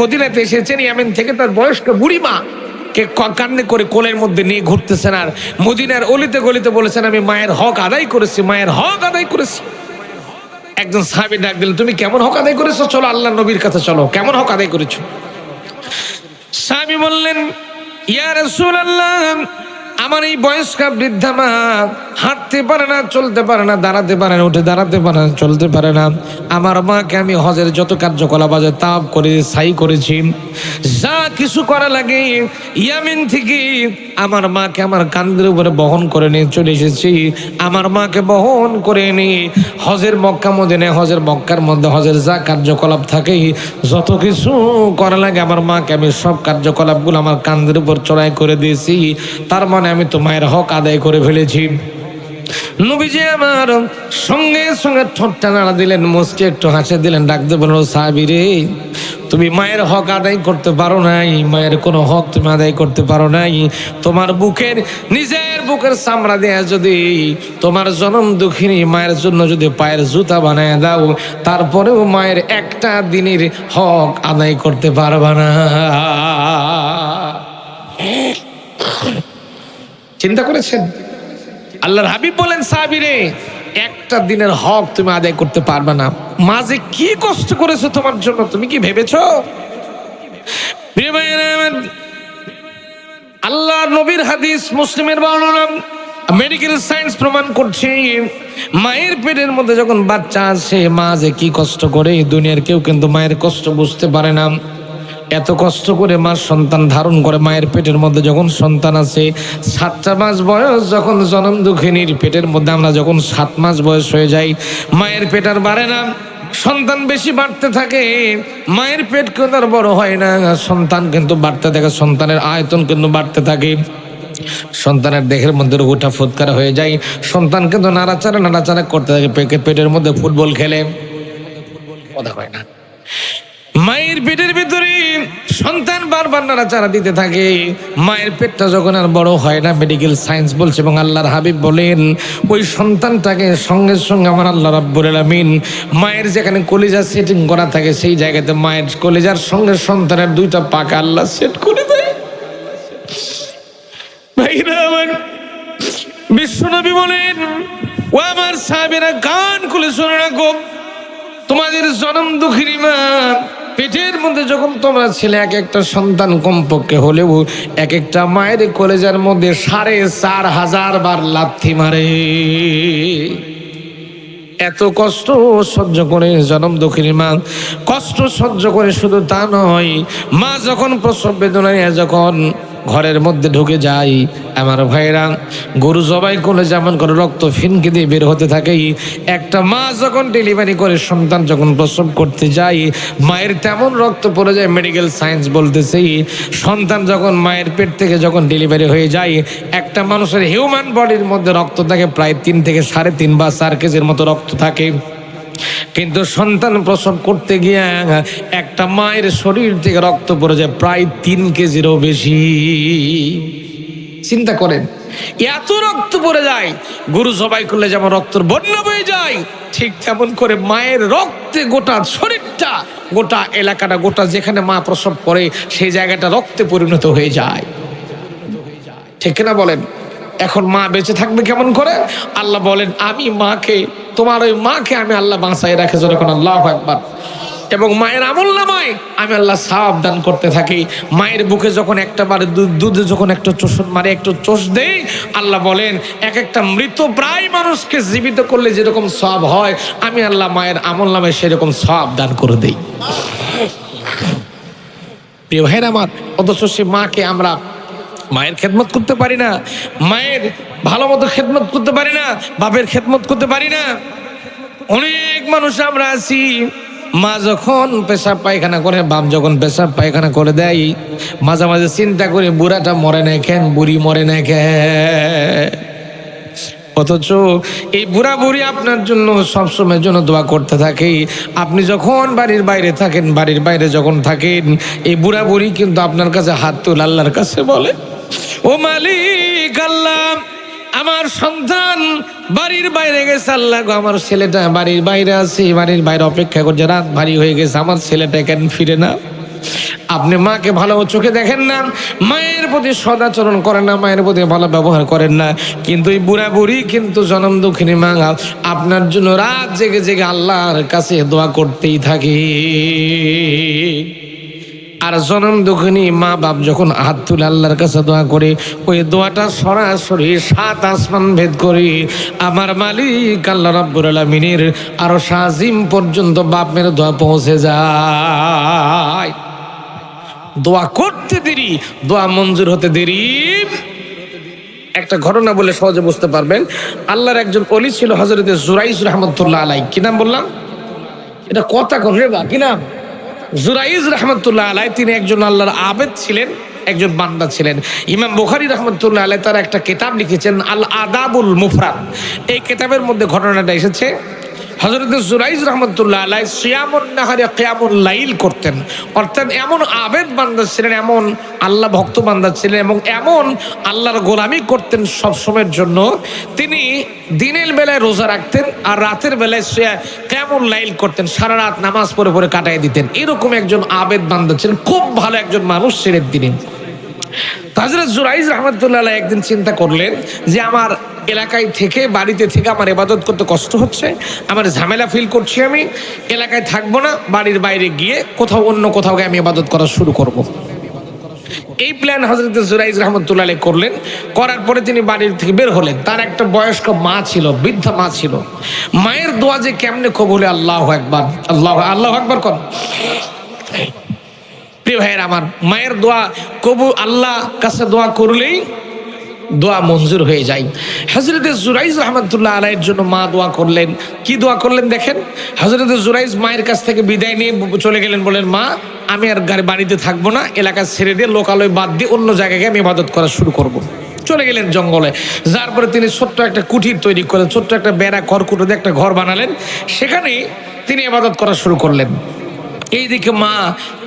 মদিনাতে এসেছেন ইয়েমেন থেকে, তার বয়স্ক বুড়ি মা কে কান্নে করে কোলের মধ্যে নিয়ে ঘুরতেছেন, আর মদিনার অলিতে গলিতে বলেছেন আমি মায়ের হক আদায় করেছি, মায়ের হক আদায় করেছি। একজন সাহাবী ডাক দিলেন, তুমি কেমন হক আদায় করেছো? চলো আল্লাহর নবীর কাছে চলো, কেমন হক আদায় করেছো? সাহাবী বললেন, ইয়া রাসূলুল্লাহ, আমার এই বয়স্কা বৃদ্ধা মা হাঁটতে পারে না, চলতে পারে না, দাঁড়াতে পারে না, উঠে দাঁড়াতে পারে না, চলতে পারে না। আমার মাকে আমি হজের যত কার্যকলাপ আছে তাপ করে সাই করেছি, যা কিছু করা লাগে ইয়েমেন থেকে আমার মাকে আমার কাঁধের উপরে বহন করে নিয়ে চলে এসেছি। আমার মাকে বহন করে নিয়ে হজের মক্কা মদিনায়, হজের মক্কার মধ্যে হজের যা কার্যকলাপ থাকে, যত কিছু করা লাগে আমার মাকে আমি সব কার্যকলাপগুলো আমার কাঁধের উপর চড়াই করে দিয়েছি। তার মানে আমি তো মায়ের হক আদায় করে ফেলেছি। নবীজি আমার সঙ্গে সঙ্গে ঠোঁটটা নাড়া দিলেন, মুচকি একটু হাসে দিলেন, ডাকতে বলল, সাহাবী রে, তুমি মায়ের হক আদায় করতে পারো নাই, মায়ের কোনো হক তুমি আদায় করতে পারো নাই। তোমার বুকের, নিজের বুকের চামড়া দেয়া যদি তোমার জনম দুঃখিনী মায়ের জন্য যদি পায়ের জুতা বানায় দাও, তারপরেও মায়ের একটা দিনের হক আদায় করতে পারবা না। চিন্তা করেছেন? আল্লাহর হাবিব বলেন, সাহাবী রে, একটা দিনের হক তুমি আদায় করতে পারবে না। মা যে কি কষ্ট করেছে তোমার জন্য, তুমি কি ভেবেছো? আল্লাহর নবীর হাদিস, মুসলিমের বর্ণনা, মেডিকেল সায়েন্স প্রমাণ করছে, মায়ের পেটের মধ্যে যখন বাচ্চা আসে, মা যে কি কষ্ট করে, দুনিয়ার কেউ কিন্তু মায়ের কষ্ট বুঝতে পারে না। এত কষ্ট করে মা সন্তান ধারণ করে, মায়ের পেটের মধ্যে যখন সন্তান আছে, 7টা মাস বয়স যখন জনম দুঃখিনীর পেটের মধ্যে, আমরা যখন 7 মাস বয়স হয়ে যাই, মায়ের পেট আর বাড়ে না, সন্তান বেশি বাড়তে থাকে, মায়ের পেট কিন্তু আর বড় হয় না, সন্তান কিন্তু বাড়তে থাকে, সন্তানের আয়তন কিন্তু বাড়তে থাকে, সন্তানের দেহের মধ্যে রোগটা ফুৎকার হয়ে যায়, সন্তান কিন্তু নাড়াচাড়া করতে থাকে, পেটের মধ্যে ফুটবল খেলে, কথা হয় না। মায়ের পেটের ভিতরে সন্তান বারবার নাড়াচাড়া দিতে থাকে, মায়ের পেটটা যখন আর বড় হয় না, মেডিকেল সায়েন্স বলছে এবং আল্লাহর হাবিব বলেন, ওই সন্তানটাকে সঙ্গে সঙ্গে আমার আল্লাহ রাব্বুল আলামিন মায়ের যেখানে কলিজা সেটিং করা থাকে, সেই জায়গাতে মায়ের কলিজার সঙ্গে সন্তানের 2টা পাকা আল্লাহ সেট করে দেয়। ভাইরা আমার, বিশ্বনবী বলেন, ও আমার সাহাবীরা, কান খুলে শুনে রাখো, তোমাদের জনম দুঃখিনী মা পেটের মধ্যে যখন তোমরা ছেলে, এক একটা সন্তান কমপক্ষে হলেও এক একটা মায়ের কলেজার মধ্যে 4,500 বার লাথি মারে। এত কষ্ট সহ্য করে জনম দুঃখিনী মা কষ্ট সহ্য করে, শুধু তা নয়, মা যখন প্রসব বেদনা নিয়ে যখন ঘরের মধ্যে ঢুকে যায়, আমার ভাইরা, গরু জবাই করলে যেমন করে রক্ত ফিনকে দিয়ে বের হতে থাকে, একটা মা যখন ডেলিভারি করে, সন্তান যখন প্রসব করতে যায়, মায়ের তেমন রক্ত পড়ে যায়। মেডিকেল সায়েন্স বলতেছে, সন্তান যখন মায়ের পেট থেকে যখন ডেলিভারি হয়ে যায়, একটা মানুষের হিউম্যান বডির মধ্যে রক্ত থাকে প্রায় 3 থেকে 3.5 বা 4 কেজির মতো রক্ত থাকে, কিন্তু সন্তান প্রসব করতে গিয়ে একটা মায়ের শরীর থেকে রক্ত পড়ে যায় প্রায় 3 কেজিরও বেশি। চিন্তা করেন, এত রক্ত পড়ে যায়। গরু জবাই করলে যেমন রক্তের বন্যা বয়ে যায়, ঠিক তেমন করে মায়ের রক্তে গোটা শরীরটা, গোটা এলাকাটা, গোটা যেখানে মা প্রসব করে সেই জায়গাটা রক্তে পরিণত হয়ে যায়। ঠিক না বলেন? এখন মা বেঁচে থাকবে কেমন করে? আল্লাহ বলেন আমি মাকে, তোমার ওই মাকে আমি আল্লাহ বাঁচাই রাখে যখন, আল্লাহু আকবার। এবং মায়ের আমল নামায় আমি আল্লাহ সওয়াব দান করতে থাকি। মায়ের বুকে যখন একটা বারে দুধে যখন একটা চোষ মারে, একটু চোষ দেই, আল্লাহ বলেন এক একটা মৃত প্রায় মানুষকে জীবিত করলে যেরকম সওয়াব হয়, আমি আল্লাহ মায়ের আমল নামায় সেরকম সওয়াব দান করে দেই। প্রিয় ভাইরা আমার, অথচ সে মাকে আমরা মায়ের খেদমত করতে পারি না, মায়ের ভালো মতো খেদমত করতে পারি না, বাপের খেদমত করতে পারি না। অনেক মানুষ আমরা আছি, মা যখন পেশাব পায়খানা করে, বাপ যখন পেশাব পায়খানা করে দেয়, মাঝে মাঝে চিন্তা করে বুড়াটা মরে না কেন, বুড়ি মরে না কেন। অথচ এই বুড়া বুড়ি আপনার জন্য সবসময়ের জন্য দোয়া করতে থাকে। আপনি যখন বাড়ির বাইরে থাকেন, বাড়ির বাইরে যখন থাকেন, এই বুড়া বুড়ি কিন্তু আপনার কাছে হাত তুলে আল্লাহর কাছে বলে, ও মালিক আল্লাহ, আমার সন্তান বাড়ির বাইরে গেছে, আল্লাহ গো আমার ছেলেটা বাড়ির বাইরে আছে, বাড়ির বাইরে অপেক্ষা করছে, রাত ভারী হয়ে গেছে, আমার ছেলেটা কেন ফিরে না? আপনি মাকে ভালো চোখে দেখেন না, মায়ের প্রতি সদাচরণ করেন না, মায়ের প্রতি ভালো ব্যবহার করেন না, কিন্তু এই বুড়া বুড়ি কিন্তু জনম দুঃখিনী মা আপনার জন্য রাত জেগে জেগে আল্লাহর কাছে দোয়া করতেই থাকে। আর জনম দুঃখিনী মা বাপ যখন হাত তুলে আল্লাহর কাছে দোয়া করে, ওই দোয়াটা সরাসরি 7 আসমান ভেদ করে আমার মালিক আল্লাহ রাব্বুল আলামিনের আরশ আজিম পর্যন্ত বাপের দোয়া পৌঁছে যায়। দোয়া করতে দেরি, দোয়া মঞ্জুর হতে দেরি। একটা ঘটনা বলে সহজে বুঝতে পারবেন। আল্লাহর একজন ওলি ছিল হযরতে জুরাইজ রাহমাতুল্লাহ আলাইহি। কি নাম বললাম? এটা কথা কোন রে বা, কি নাম? জুরাইজ রাহমাতুল্লাহ আলাইহি। তিনি একজন আল্লাহর আবেদ ছিলেন, একজন বান্দা ছিলেন। ইমাম বুখারী রাহমাতুল্লাহ আলাইহি তার একটা কিতাব লিখেছেন আল আদাবুল মুফরাদ। এই কিতাবের মধ্যে ঘটনাটা এসেছে, হযরত জুরাইজ রাহমাতুল্লাহ আলাইহি সিয়ামুন নাহারে কিয়ামুল লাইল করতেন। অর্থাৎ এমন আবেদ বান্দা ছিলেন, এমন আল্লাহ ভক্ত বান্দা ছিলেন, এবং এমন আল্লাহর গোলামি করতেন সব সময়ের জন্য। তিনি দিনের বেলায় রোজা রাখতেন আর রাতের বেলায় কিয়ামুল লাইল করতেন, সারা রাত নামাজ পড়ে পড়ে কাটায় দিতেন। এরকম একজন আবেদ বান্দা ছিলেন, খুব ভালো একজন মানুষ ছিলেন তিনি। হযরত জুরাইজ রাহমাতুল্লাহ আলাইহি একদিন চিন্তা করলেন যে আমার এলাকায় থেকে, বাড়িতে থেকে আমার ইবাদত করতে কষ্ট হচ্ছে, আমার ঝামেলা ফিল করছি, আমি এলাকায় থাকবো না, বাড়ির বাইরে গিয়ে কোথাও অন্য কোথাও গিয়ে আমি ইবাদত করা শুরু করব। এই প্ল্যান হযরত জুরাইজ রাহমাতুল্লাহ আলাইহি করলেন। করার পরে তিনি বাড়ির থেকে বের হলেন। তার একটা বয়স্ক মা ছিল, বৃদ্ধা মা ছিল। মায়ের দোয়া যে কেমনে কবুল হয়, আল্লাহু আকবার, আল্লাহু আকবার কর। প্রিয় ভাইয়ের আমার, মায়ের দোয়া কবুল, আল্লাহ কাছে দোয়া করলেই দোয়া মঞ্জুর হয়ে যায়। হযরত জুরাইজ রাহমাতুল্লাহ আলাইহির জন্য মা দোয়া করলেন। কি দোয়া করলেন দেখেন। হযরত জুরাইজ মায়ের কাছ থেকে বিদায় নিয়ে চলে গেলেন, বলেন মা আমি আর বাড়িতে থাকবো না, এলাকা ছেড়ে দিয়ে, লোকালয় বাদ দিয়ে অন্য জায়গায় আমি ইবাদত করা শুরু করব। চলে গেলেন জঙ্গলে। যার পরে তিনি ছোট্ট একটা কুঠির তৈরি করলেন, ছোট্ট একটা বেড়া খড়কুটো দিয়ে একটা ঘর বানালেন, সেখানে তিনি ইবাদত করা শুরু করলেন। এইদিকে মা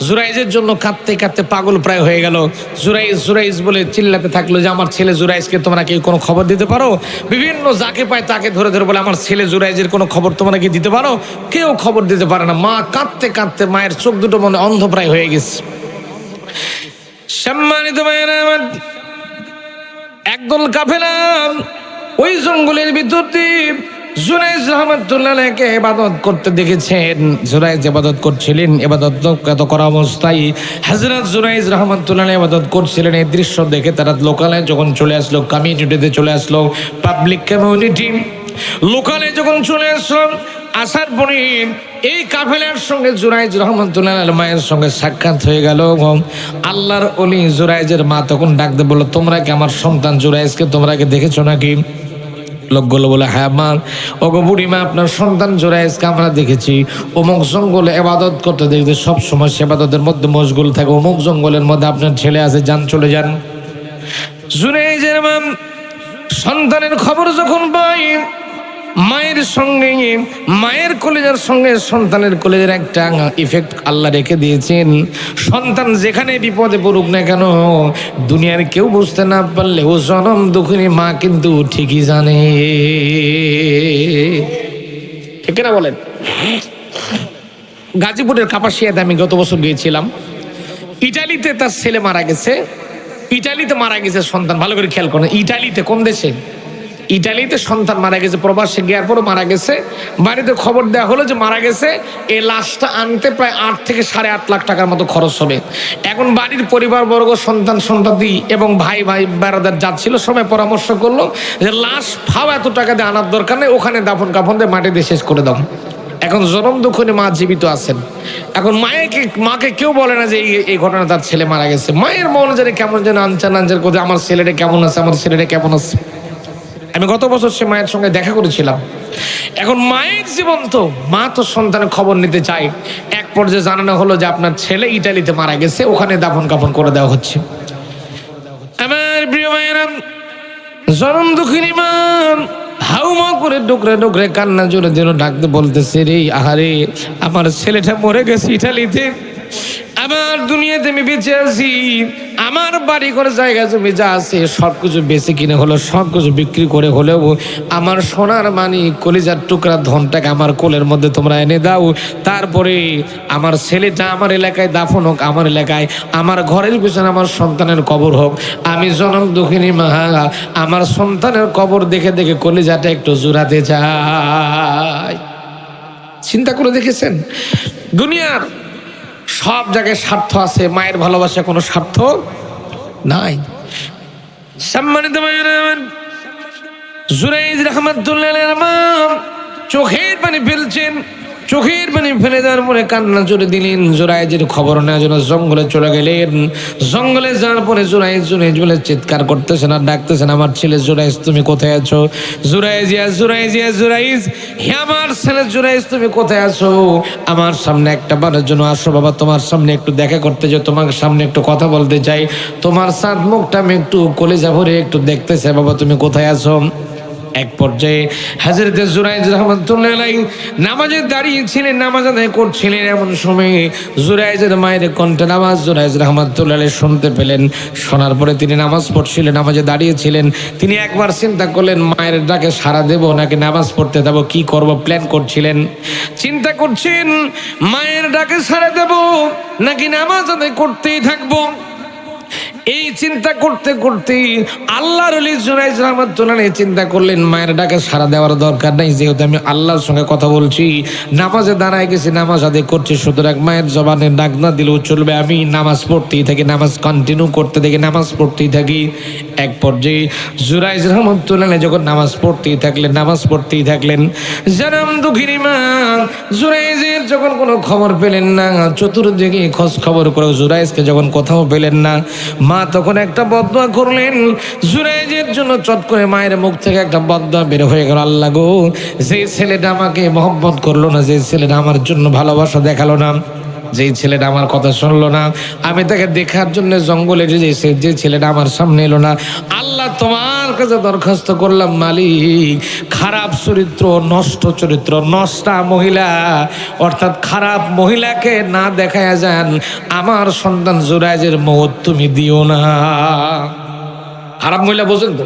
জুরাইজের জন্য কাঁদতে কাঁদতে পাগল প্রায় হয়ে গেল। জুরাইজ বলে চিল্লাতে থাকলো যে আমার ছেলে জুরাইজকে তোমরা কি কোনো খবর দিতে পারো? বিভিন্ন যাকে পায় তাকে ধরে ধরে বলে আমার ছেলে জুরাইজের কোনো খবর তোমরা কি দিতে পারো? কেউ খবর দিতে পারে না। মা কাঁদতে কাঁদতে মায়ের চোখ দুটো মনে অন্ধ প্রায় হয়ে গেছে। সম্মানিত ভাইয়েরা আমার, একদল কাফেলা ওই জঙ্গলের ভিতর দিয়ে জুরাইজ রাহমাতুল্লাহ আলাইহিকে ইবাদত করতে দেখেছেন। জুরাইজ ইবাদত করছিলেন, ইবাদত করা অবস্থায় হযরত জুরাইজ রাহমাতুল্লাহ আলাইহি ইবাদত করছিলেন। এই দৃশ্য দেখে তারা লোকালয়ে যখন চলে আসলো, কমিউনিটিতে চলে আসলো, পাবলিক কমিউনিটি লোকালয়ে যখন চলে আসলো, আসার পরে এই কাফেলার সঙ্গে জুরাইজ রাহমাতুল্লাহ আলাইহির মায়ের সঙ্গে সাক্ষাৎ হয়ে গেল। আল্লাহর ওলি জুরাইজের মা তখন ডাক দিয়ে বলল, তোমরা কি আমার সন্তান জুরাইজকে তোমরা কি দেখেছো নাকি? লোকগুলো বলে, হ্যাঁ মা, ওগো বুড়িমা, আপনার সন্তান জুরাইজকে আমরা দেখেছি, অমুক জঙ্গলে ইবাদত করতে দেখতে, সব সময় সে ইবাদতের মধ্যে মশগুল থাকে, অমুক জঙ্গলের মধ্যে আপনার ছেলে আছে, যান চলে যান। জুরাইজের মা সন্তানের খবর যখন পাই, মায়ের সঙ্গে, মায়ের কলেজের সঙ্গে সন্তানের কলেজের একটা ইফেক্ট আল্লাহ রেখে দিয়েছেন। সন্তান যেখানে বিপদে পড়ুক না কেন, দুনিয়ার কেউ বুঝতে না পারলেও জনম দুঃখিনী মা কিন্তু ঠিকই জানে। ঠিক না বলেন? গাজীপুরের কাপাসিয়াতে আমি গত বছর গিয়েছিলাম। ইটালিতে তার ছেলে মারা গেছে, ইটালিতে মারা গেছে সন্তান, ভালো করে খেয়াল করেন। ইটালিতে, কোন দেশে? ইটালিতে সন্তান মারা গেছে, প্রবাসে গিয়ার পরও মারা গেছে। বাড়িতে খবর দেওয়া হলো যে মারা গেছে। এই লাশটা আনতে প্রায় 8 থেকে 8.5 লাখ টাকার মতো খরচ হবে। এখন বাড়ির পরিবারবর্গ, সন্তান সন্ততি এবং ভাই বেড়াদার যাচ্ছিল, সবাই পরামর্শ করলো যে লাশ ফাও এত টাকা দিয়ে আনার দরকার নেই, ওখানে দাফন কাফন দিয়ে মাটি দিয়ে শেষ করে দাও। এখন জনম দুঃখে মা জীবিত আছেন। এখন মাকে কেউ বলে না যে এই ঘটনা তার ছেলে মারা গেছে। মায়ের মনে জানে কেমন যেন আনচান করছে, আমার ছেলেটা কেমন আছে, আমার ছেলেটা কেমন আছে। আমি গত বছর সে মায়ের সঙ্গে দেখা করেছিলাম। এখন মায়ের জীবন তো, মা তো সন্তানের খবর নিতে চায়। এক পর্যায়ে জানানো হলো যে আপনার ছেলে ইটালিতে মারা গেছে, ওখানে দাফন কাফন করে দেওয়া হচ্ছে। আমার প্রিয় মায়েরা, জনম দুঃখিনী মা হাউমা করে ডুকরে ডুকরে কান্না জোরে যেন ডাকতে বলতেছে, রে আহারে আমার ছেলেটা মরে গেছে ইটালিতে, আমার দুনিয়াতে আমি বেঁচে আছি, আমার বাড়ি করে জায়গা জমি যা আছে সবকিছু বেঁচে কিনে হলো, সবকিছু বিক্রি করে হলেও আমার সোনার মানি কলিজার টুকরা ধনটাকে আমার কোলের মধ্যে তোমরা এনে দাও। তারপরে আমার ছেলেটা আমার এলাকায় দাফন হোক, আমার এলাকায় আমার ঘরের পিছনে আমার সন্তানের কবর হোক। আমি জনম দুঃখিনী মা আমার সন্তানের কবর দেখে দেখে কলিজাটা একটু জুড়াতে চাই। চিন্তা করে দেখেছেন? দুনিয়ার সব জায়গায় স্বার্থ আছে, মায়ের ভালোবাসা কোনো স্বার্থ নাই। সম্মানিত মায়েরা, জুরাইজ রাহমাতুল্লাহ আলাইহি চোখের পানি ফেলছেন, চোখের পানি ফেলে দেওয়ার পরে কান্না জোরে দিলেন। জুরাইজের খবর নেওয়ার জন্য জঙ্গলে চলে গেলেন। জঙ্গলে যাওয়ার পরে জুরাইজ বলে চিৎকার করতেছেন আর ডাকতেছেন, আমার ছেলে জুরাইজ তুমি কোথায় আছো? জুরাইজ ইয়া জুরাইজ ইয়া জুরাইজ, হে আমার ছেলে জুরাইজ তুমি কোথায় আছো? আমার সামনে একটা বারের জন্য আসো বাবা, তোমার সামনে একটু দেখা করতে চাই, তোমার সামনে একটু কথা বলতে চাই, তোমার সাত মুখটা আমি একটু কলিজা ভরে একটু দেখতে চাই বাবা, তুমি কোথায় আছো? এক পর্যায়ে হযরত জুরাইজ রাহমাতুল্লাহ আলাইহি নামাজে দাঁড়িয়েছিলেন, নামাজ আদায় করছিলেন। এমন সময় জুরাইজের মায়ের কণ্ঠে নামাজ জুরাইজ রাহমাতুল্লাহ আলাইহি শুনতে পেলেন। শোনার পরে তিনি নামাজ পড়ছিলেন, নামাজে দাঁড়িয়েছিলেন। তিনি একবার চিন্তা করলেন মায়ের ডাকে সাড়া দেব নাকি নামাজ পড়তে যাব, কি করব প্ল্যান করছিলেন। চিন্তা করছেন মায়ের ডাকে সাড়া দেব নাকি নামাজ আদায় করতেই থাকবো। এই চিন্তা করতে করতে আল্লাহর ওলি জুরাইজ রাহমাতুল্লাহ আলাইহি চিন্তা করলেন মায়ের ডাকে সাড়া দেওয়ার দরকার নাই, যেহেতু আমি আল্লাহর সঙ্গে কথা বলছি, নামাজে দাঁড়ায় গেছি, নামাজ আদায় করছি, সুতরাং মায়ের জবানে ডাক না দিলেও চলবে, আমি নামাজ পড়তেই থাকি, নামাজ কন্টিনিউ করতে থাকি, নামাজ পড়তেই থাকি। এক পর্যায়ে জুরাইজ রাহমাতুল্লাহ আলাইহি যখন নামাজ পড়তেই থাকলেন জনম দুঃখিনী মা জুরাইজের যখন কোনো খবর পেলেন না, চতুর্দিকে খোঁজ খবর করে জুরাইজকে যখন কোথাও পেলেন না, মা তখন একটা বদদোয়া করলেন জুরাইজের জন্য। চট করে মায়ের মুখ থেকে একটা বদদোয়া বের হয়ে গেল, আল্লাহ গো, যে ছেলেটা আমাকে মহব্বত করলো না, যে ছেলেটা আমার জন্য ভালোবাসা দেখালো না, যেই ছেলেটা আমার কথা শুনলো না, আমি তাকে দেখার জন্য জঙ্গলে যে ছেলেটা আমার সামনে এলো না, আল্লাহ তোমার কাছে দরখাস্ত করলাম মালিক, খারাপ চরিত্র, নষ্ট চরিত্র, নষ্টা মহিলা অর্থাৎ খারাপ মহিলাকে না দেখায়া যান আমার সন্তান জুরাইজের মওত তুমি দিও না। খারাপ মহিলা বোঝেন তো,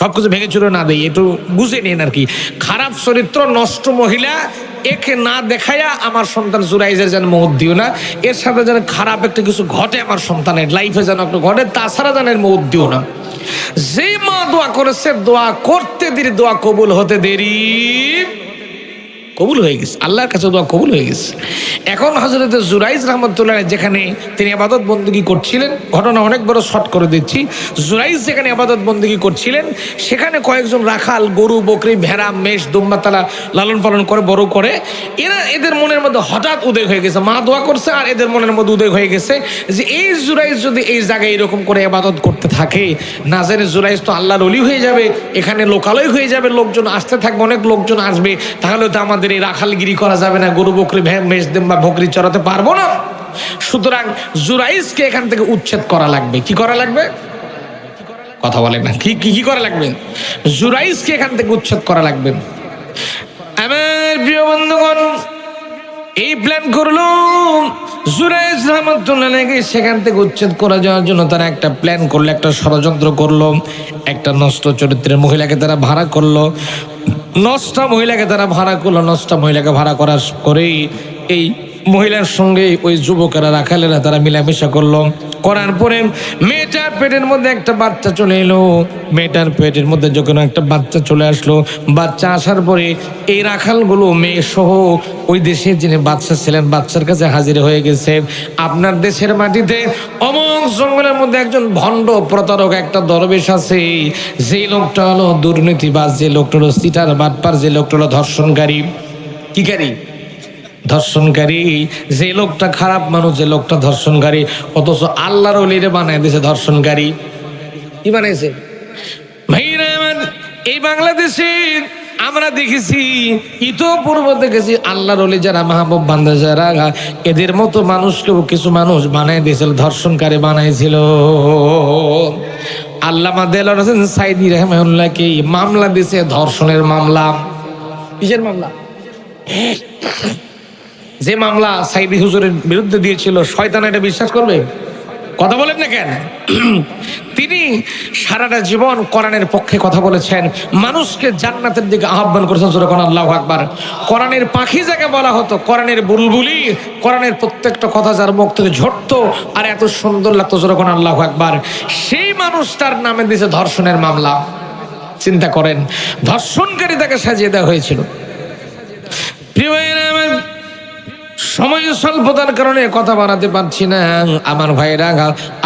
সবকিছু ভেঙে চুরে না দেয়, একটু বুঝে নিন আর কি। খারাপ চরিত্র, নষ্ট মহিলা, একে না দেখায়া আমার সন্তান জুরাইজের যেন মওত দিও না, এর সাথে যেন খারাপ একটা কিছু ঘটে আমার সন্তানের লাইফে যেন একটু ঘটে, তাছাড়া যেন এর মওত দিও না। যে মা দোয়া করেছে, দোয়া করতে দেরি, দোয়া কবুল হতে দেরি, কবুল হয়ে গেছে, আল্লাহর কাছে দোয়া কবুল হয়ে গেছে। এখন হযরত জুরাইজ রাহমাতুল্লাহ আলাইহি যেখানে তিনি ইবাদত বন্দেগী করছিলেন, ঘটনা অনেক বড় শর্ট করে দিচ্ছি, জুরাইজ যেখানে ইবাদত বন্দেগী করছিলেন সেখানে কয়েকজন রাখাল গরু, বকরি, ভেড়া, মেষ, দুম্বা তারা লালন পালন করে বড় করে। এদের মনের মধ্যে হঠাৎ উদয় হয়ে গেছে, মা দোয়া করছে আর এদের মনের মধ্যে উদয় হয়ে গেছে যে এই জুরাইজ যদি এই জায়গায় এরকম করে ইবাদত করতে থাকে, না জানে জুরাইজ তো আল্লাহর ওলি হয়ে যাবে, এখানে লোকালয় হয়ে যাবে, লোকজন আসতে থাকবে, অনেক লোকজন আসবে, তাহলে তো আমাদের এই রাখালগিরি করা যাবে না, গরু, বকরি, মেষ, দুম্বা, বকরি চড়াতে পারবো না। সুতরাং জুরাইজকে এখান থেকে উচ্ছেদ করা লাগবে। কি করা লাগবে? কথা বলেন না, কি করা লাগবে? জুরাইজকে এখান থেকে উচ্ছেদ করা লাগবে। আমার প্রিয় বন্ধুগণ, এই প্ল্যান করলো জুরাইজ রাহমাতুল্লাহ আলাইহি সেখান থেকে উচ্ছেদ করে যাওয়ার জন্য তারা একটা প্ল্যান করলো, একটা ষড়যন্ত্র করলো, একটা নষ্ট চরিত্রের মহিলাকে তারা ভাড়া করলো, নষ্ট মহিলাকে ভাড়া করার পরেই এই মহিলার সঙ্গে ওই যুবকেরা রাখালেরা তারা মিলামেশা করলো, করার পরে মেয়েটার পেটের মধ্যে একটা বাচ্চা চলে এলো। মেয়েটার পেটের মধ্যে যখন একটা বাচ্চা চলে আসলো, বাচ্চা আসার পরে এই রাখালগুলো মেয়ে সহ ওই দেশের যিনি বাদশা ছিলেন বাদশার কাছে হাজির হয়ে গেছে। আপনার দেশের মাটিতে অমক জঙ্গলের মধ্যে একজন ভণ্ড প্রতারক একটা দরবেশ আছে, যে লোকটা হলো দুর্নীতিবাজ, যে লোকটা হলো সিটার বাটপার, যে লোকটা হলো ধর্ষণকারী, কিকারী ধর্ষণকারী, যে লোকটা খারাপ মানুষ, যে লোকটা ধর্ষণকারী, অথচ আল্লাহর ওলিরে বানায় দিয়েছে ধর্ষণকারী। কি বানাইছে ভাইরা আমার? এই বাংলাদেশে আমরা দেখেছি, ইতোপূর্ব দেখেছি আল্লাহর ওলি যারা মাহবুব বান্দা যারা, এদের মতো মানুষকেও কিছু মানুষ বানায় দিয়েছিল, ধর্ষণকারী বানাইছিল। আল্লামা দেলোয়ার হোসেন সাইদি রাহমাহুল্লাহকে মামলা দিয়েছে, ধর্ষণের মামলা। কিসের মামলা? যে মামলা সাইদি হুজুরের বিরুদ্ধে দিয়েছিল, শয়তান এটা বিশ্বাস করবে? কথা বলেন না কেন? তিনি সারাটা জীবন কোরআনের পক্ষে কথা বলেছেন, মানুষকে জান্নাতের দিকে আহ্বান করেছেন। যখন আল্লাহু আকবার, কোরআনের পাখি যাকে বলা হতো, কোরআনের বুলবুলি, কোরআনের প্রত্যেকটা কথা যার মুখ থেকে ঝরতো আর এত সুন্দর লাগতো, যখন আল্লাহু আকবার, সেই মানুষটার নামে দিয়েছে ধর্ষণের মামলা। চিন্তা করেন, ধর্ষণকারী তাকে সাজিয়ে দেওয়া হয়েছিল। প্রিয় ভাইরা আমার, সময় স্বল্পতার কারণে কথা বানাতে পারছি না। আমার ভাইরা,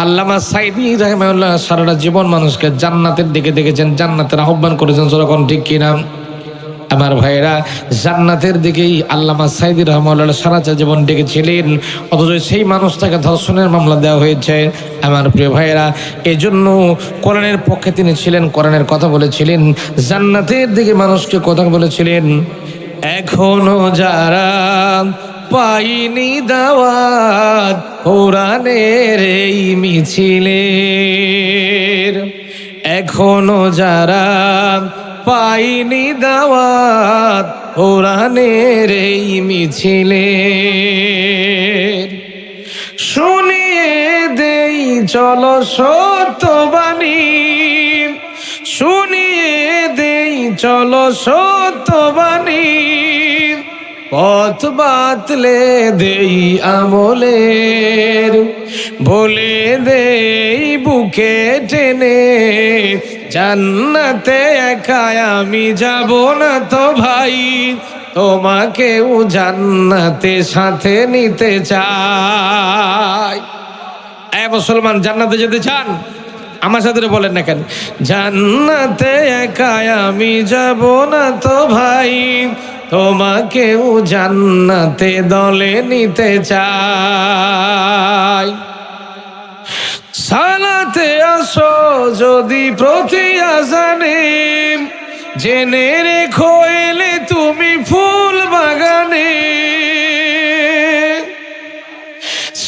আল্লামা সাইদি রাহমাহুল্লাহ সারাটা জীবন মানুষকে জান্নাতের দিকে দেখেছেন, জান্নাতের আহ্বান করেছেন। যখন ঠিক কিনা আমার ভাইরা, জান্নাতের দিকেই আল্লামা সাইদি রাহমাহুল্লাহ সারাটা জীবন ডেকেছিলেন, অথচ সেই মানুষটাকে ধর্ষণের মামলা দেওয়া হয়েছে। আমার প্রিয় ভাইরা, এই জন্য কোরআনের পক্ষে তিনি ছিলেন, কোরআনের কথা বলেছিলেন, জান্নাতের দিকে মানুষকে কথা বলেছিলেন। এখনো যারা পাইনি দাওয়াত কোরআনের এই মিছিলের, এখনো যারা পাইনি দাওয়াত কোরআনের এই মিছিলের, শুনিয়ে দেই চলো সত্যবাণী, শুনিয়ে দেই চলো সত্যবাণী, পথ বাতলে দেই আমলের, বলে দেই বুকে টেনে, জান্নাতে একা আমি যাব না তো ভাই, তোমাকেও জান্নাতে সাথে নিতে চাই। এ মুসলমান, জান্নাতে যেতে চান? আমার সাথে বলেন না কেন? জান্নাতে একা আমি যাব না তো ভাই, তোমাকেও জান্নাতে দলে নিতে চাই। সালাতে আসো যদি প্রতি আজানে, জেনে রেখো এলে তুমি ফুল বাগানে,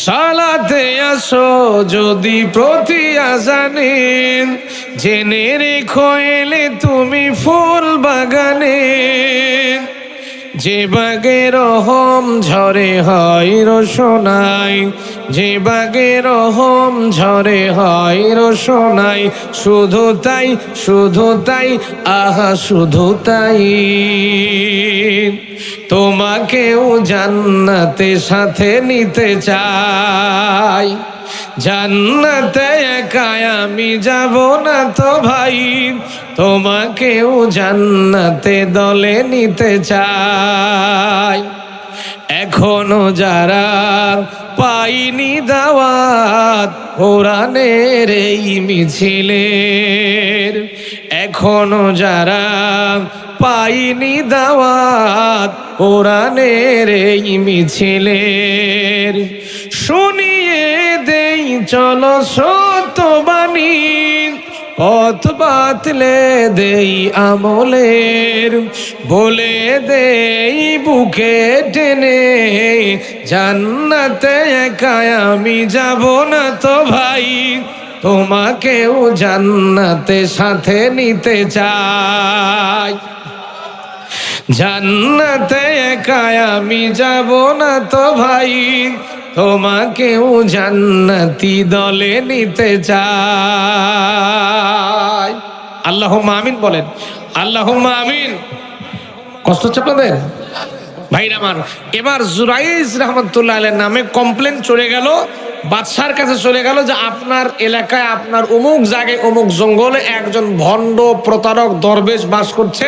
সালাতে আসো যদি প্রতি আজানে, জেনে রেখো এলে তুমি ফুল বাগানে, যে বাগে রহম ঝরে হয় রোশনাই, যে বাগে রহম ঝরে হয় রোশনাই, শুধু তাই শুধু তাই আহা শুধু তাই, তোমাকেও জান্নাতে সাথে নিতে চাই। জান্নাতে একা আমি যাব না তো ভাই, তোমাকেও জান্নাতে দলে নিতে চাই। এখনো যারা পাইনি দাওয়াত কোরআনের এই মিছিলের, এখনো যারা পাইনি দাওয়াত কোরআনের এই মিছিলের, শুনিয়ে দেই চলো সত্যবাণী, পথ বাতলে দেই আমলের, বলে দেই বুকে টেনে, জান্নাতে একা আমি যাব না তো ভাই, তোমাকেও জান্নাতে সাথে নিতে চাই। জান্নাতে একা আমি যাব না তো ভাই, তোমাকেও জান্নাতি দলে নিতে চাই। আল্লাহুম্মা আমিন বলেন, আল্লাহুম্মা আমিন। কষ্ট হচ্ছে আপনাদের? ভাইরা আমার, এবার জুরাইজ রহমতুল্লাহ আলাইহির নামে কমপ্লেন চলে গেল, বাদশার কাছে চলে গেল যে আপনার এলাকায় আপনার অমুক জায়গায় অমুক জঙ্গলে একজন ভণ্ড প্রতারক দরবেশ বাস করছে,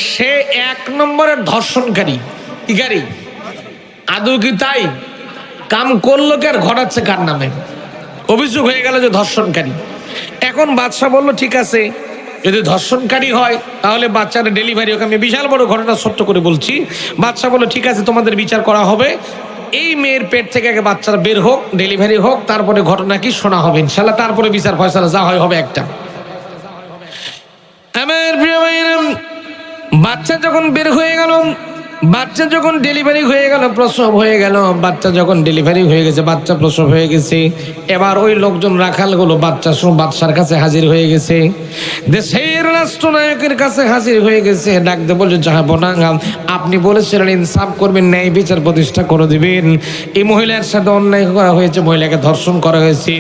সে 1 নম্বরের ধর্ষণকারী। কি গাড়ি? আদৌ কি তাই? কাম করলো কে আর ঘটাচ্ছে কার নামে? অভিযোগ হয়ে গেল যে ধর্ষণকারী। এখন বাদশা বলল ঠিক আছে, যদি ধর্ষণকারী হয় তাহলে বাচ্চার ডেলিভারি হোক। আমি বিশাল বড় ঘটনা সত্য করে বলছি। বাদশা বলল ঠিক আছে, তোমাদের বিচার করা হবে, এই মেয়ের পেট থেকে আগে বাচ্চার বের হোক, ডেলিভারি হোক, তারপরে ঘটনা কি শোনা হবে ইনশাল্লাহ, তারপরে বিচার ফয়সালা যা হয় হবে একটা। আমার প্রিয় ভাইরা, বাচ্চা যখন বের হয়ে গেল, বাচ্চা যখন ডেলিভারি হয়ে গেল, প্রসব হয়ে গেল, বাচ্চা যখন ডেলিভারি হয়ে গেছে, বাচ্চা প্রসব হয়ে গেছে, এবার ওই লোকজন রাখালগুলো বাচ্চা সহ বাদশার কাছে হাজির হয়ে গেছে, দেশের রাষ্ট্রনায়কের কাছে হাজির হয়ে গেছে। ডাকতে বলছে জাহাপনা, আপনি বলেছিলেন ইনসাফ করবেন, ন্যায় বিচার প্রতিষ্ঠা করে দিবেন। এই মহিলার সাথে অন্যায় করা হয়েছে, মহিলাকে ধর্ষণ করা হয়েছে,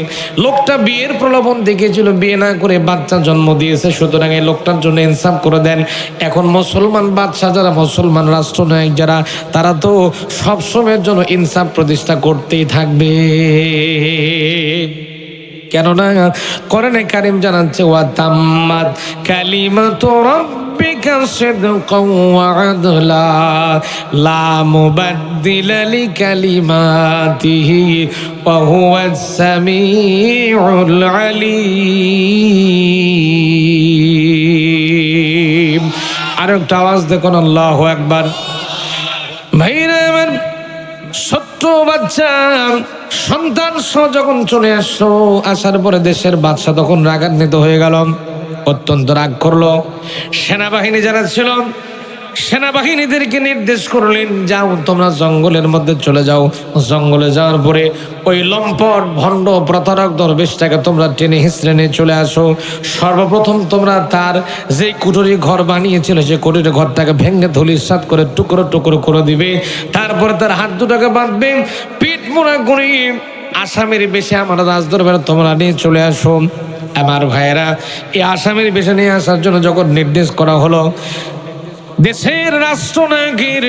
লোকটা বিয়ের প্রলোভন দেখিয়েছিল, বিয়ে না করে বাচ্চা জন্ম দিয়েছে, সুতরাং এই লোকটার জন্য ইনসাফ করে দেন। এখন মুসলমান বাদশা যারা, মুসলমান রাষ্ট্রনায়ক যারা, তারা তো সবসময়ের জন্য ইনসাফ প্রতিষ্ঠা করতেই থাকবে। কেননা কোরআনে কারীম জানাচ্ছে ওয়া তাম্মাত কালিমাতু রাব্বিকা সিদকাও ওয়া আদলা লা মুবাদদিলা লিকালিমাতিহি ওয়া হুয়াস সামিউল আলীম। আরেকটা আওয়াজ দেখুন, আল্লাহু আকবার। ভাইরা আমার, ছোট্ট বাচ্চা সন্তান সহ যখন চলে আসলো, আসার পরে দেশের বাদশা তখন রাগান্বিত হয়ে গেল, অত্যন্ত রাগ করলো। সেনাবাহিনী যারা ছিল, সেনাবাহিনীদেরকে নির্দেশ করলেন, যাও তোমরা জঙ্গলের মধ্যে চলে যাও। জঙ্গলে যাওয়ার পরে ওই লম্পট ভণ্ড প্রতারক দরবেশটাকে তোমরা টেনে হিঁচড়ে নিয়ে চলে আসো। সর্বপ্রথম তোমরা তার যে কুঠুরি ঘর বানিয়েছিল, সে কুঠুরি ঘরটাকে ভেঙে ধূলিসাৎ করে টুকরো টুকরো করে দিবে। তারপরে তার হাত দুটাকে বাঁধবে, পিঠ মোড়া করে আসামের বেশে আমার রাজদরবারে তোমরা নিয়ে চলে আসো। আমার ভাইয়েরা, এই আসামের বেশে নিয়ে আসার জন্য যখন নির্দেশ করা হলো, দেশের রাষ্ট্রনায়কের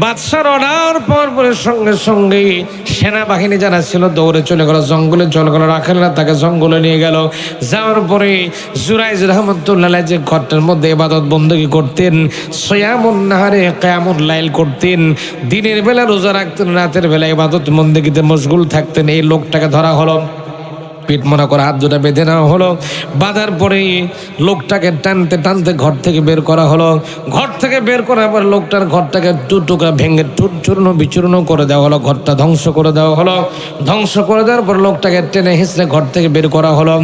বাদশার অর্ডার পাওয়ার পরে সঙ্গে সঙ্গে সেনাবাহিনী যারা ছিল দৌড়ে চলে গেল, জঙ্গলে চলে গেল, রাখালরা তাকে জঙ্গলে নিয়ে গেল। যাওয়ার পরে জুরাইজ রহমতুল্লাহ যে ঘরটার মধ্যে ইবাদত বন্দেগী করতেন, সিয়ামুন নাহারে কিয়ামুল লাইল করতেন, দিনের বেলা রোজা রাখতেন, রাতের বেলা ইবাদত বন্দেগীতে মশগুল থাকতেন, এই লোকটাকে ধরা হলো। পিঠ মনে করে হাত দুটা বেঁধে নেওয়া হলো। বাঁধার পরে লোকটাকে টানতে টানতে ঘর থেকে বের করা হলো। ঘর থেকে বের করার পর লোকটার ঘরটাকে টুকরা ভেঙে চূর্ণ বিচূর্ণ করে দেওয়া হলো, ঘরটা ধ্বংস করে দেওয়া হলো। ধ্বংস করে দেওয়ার পর লোকটাকে টেনে হিঁচড়ে ঘর থেকে বের করা হলো।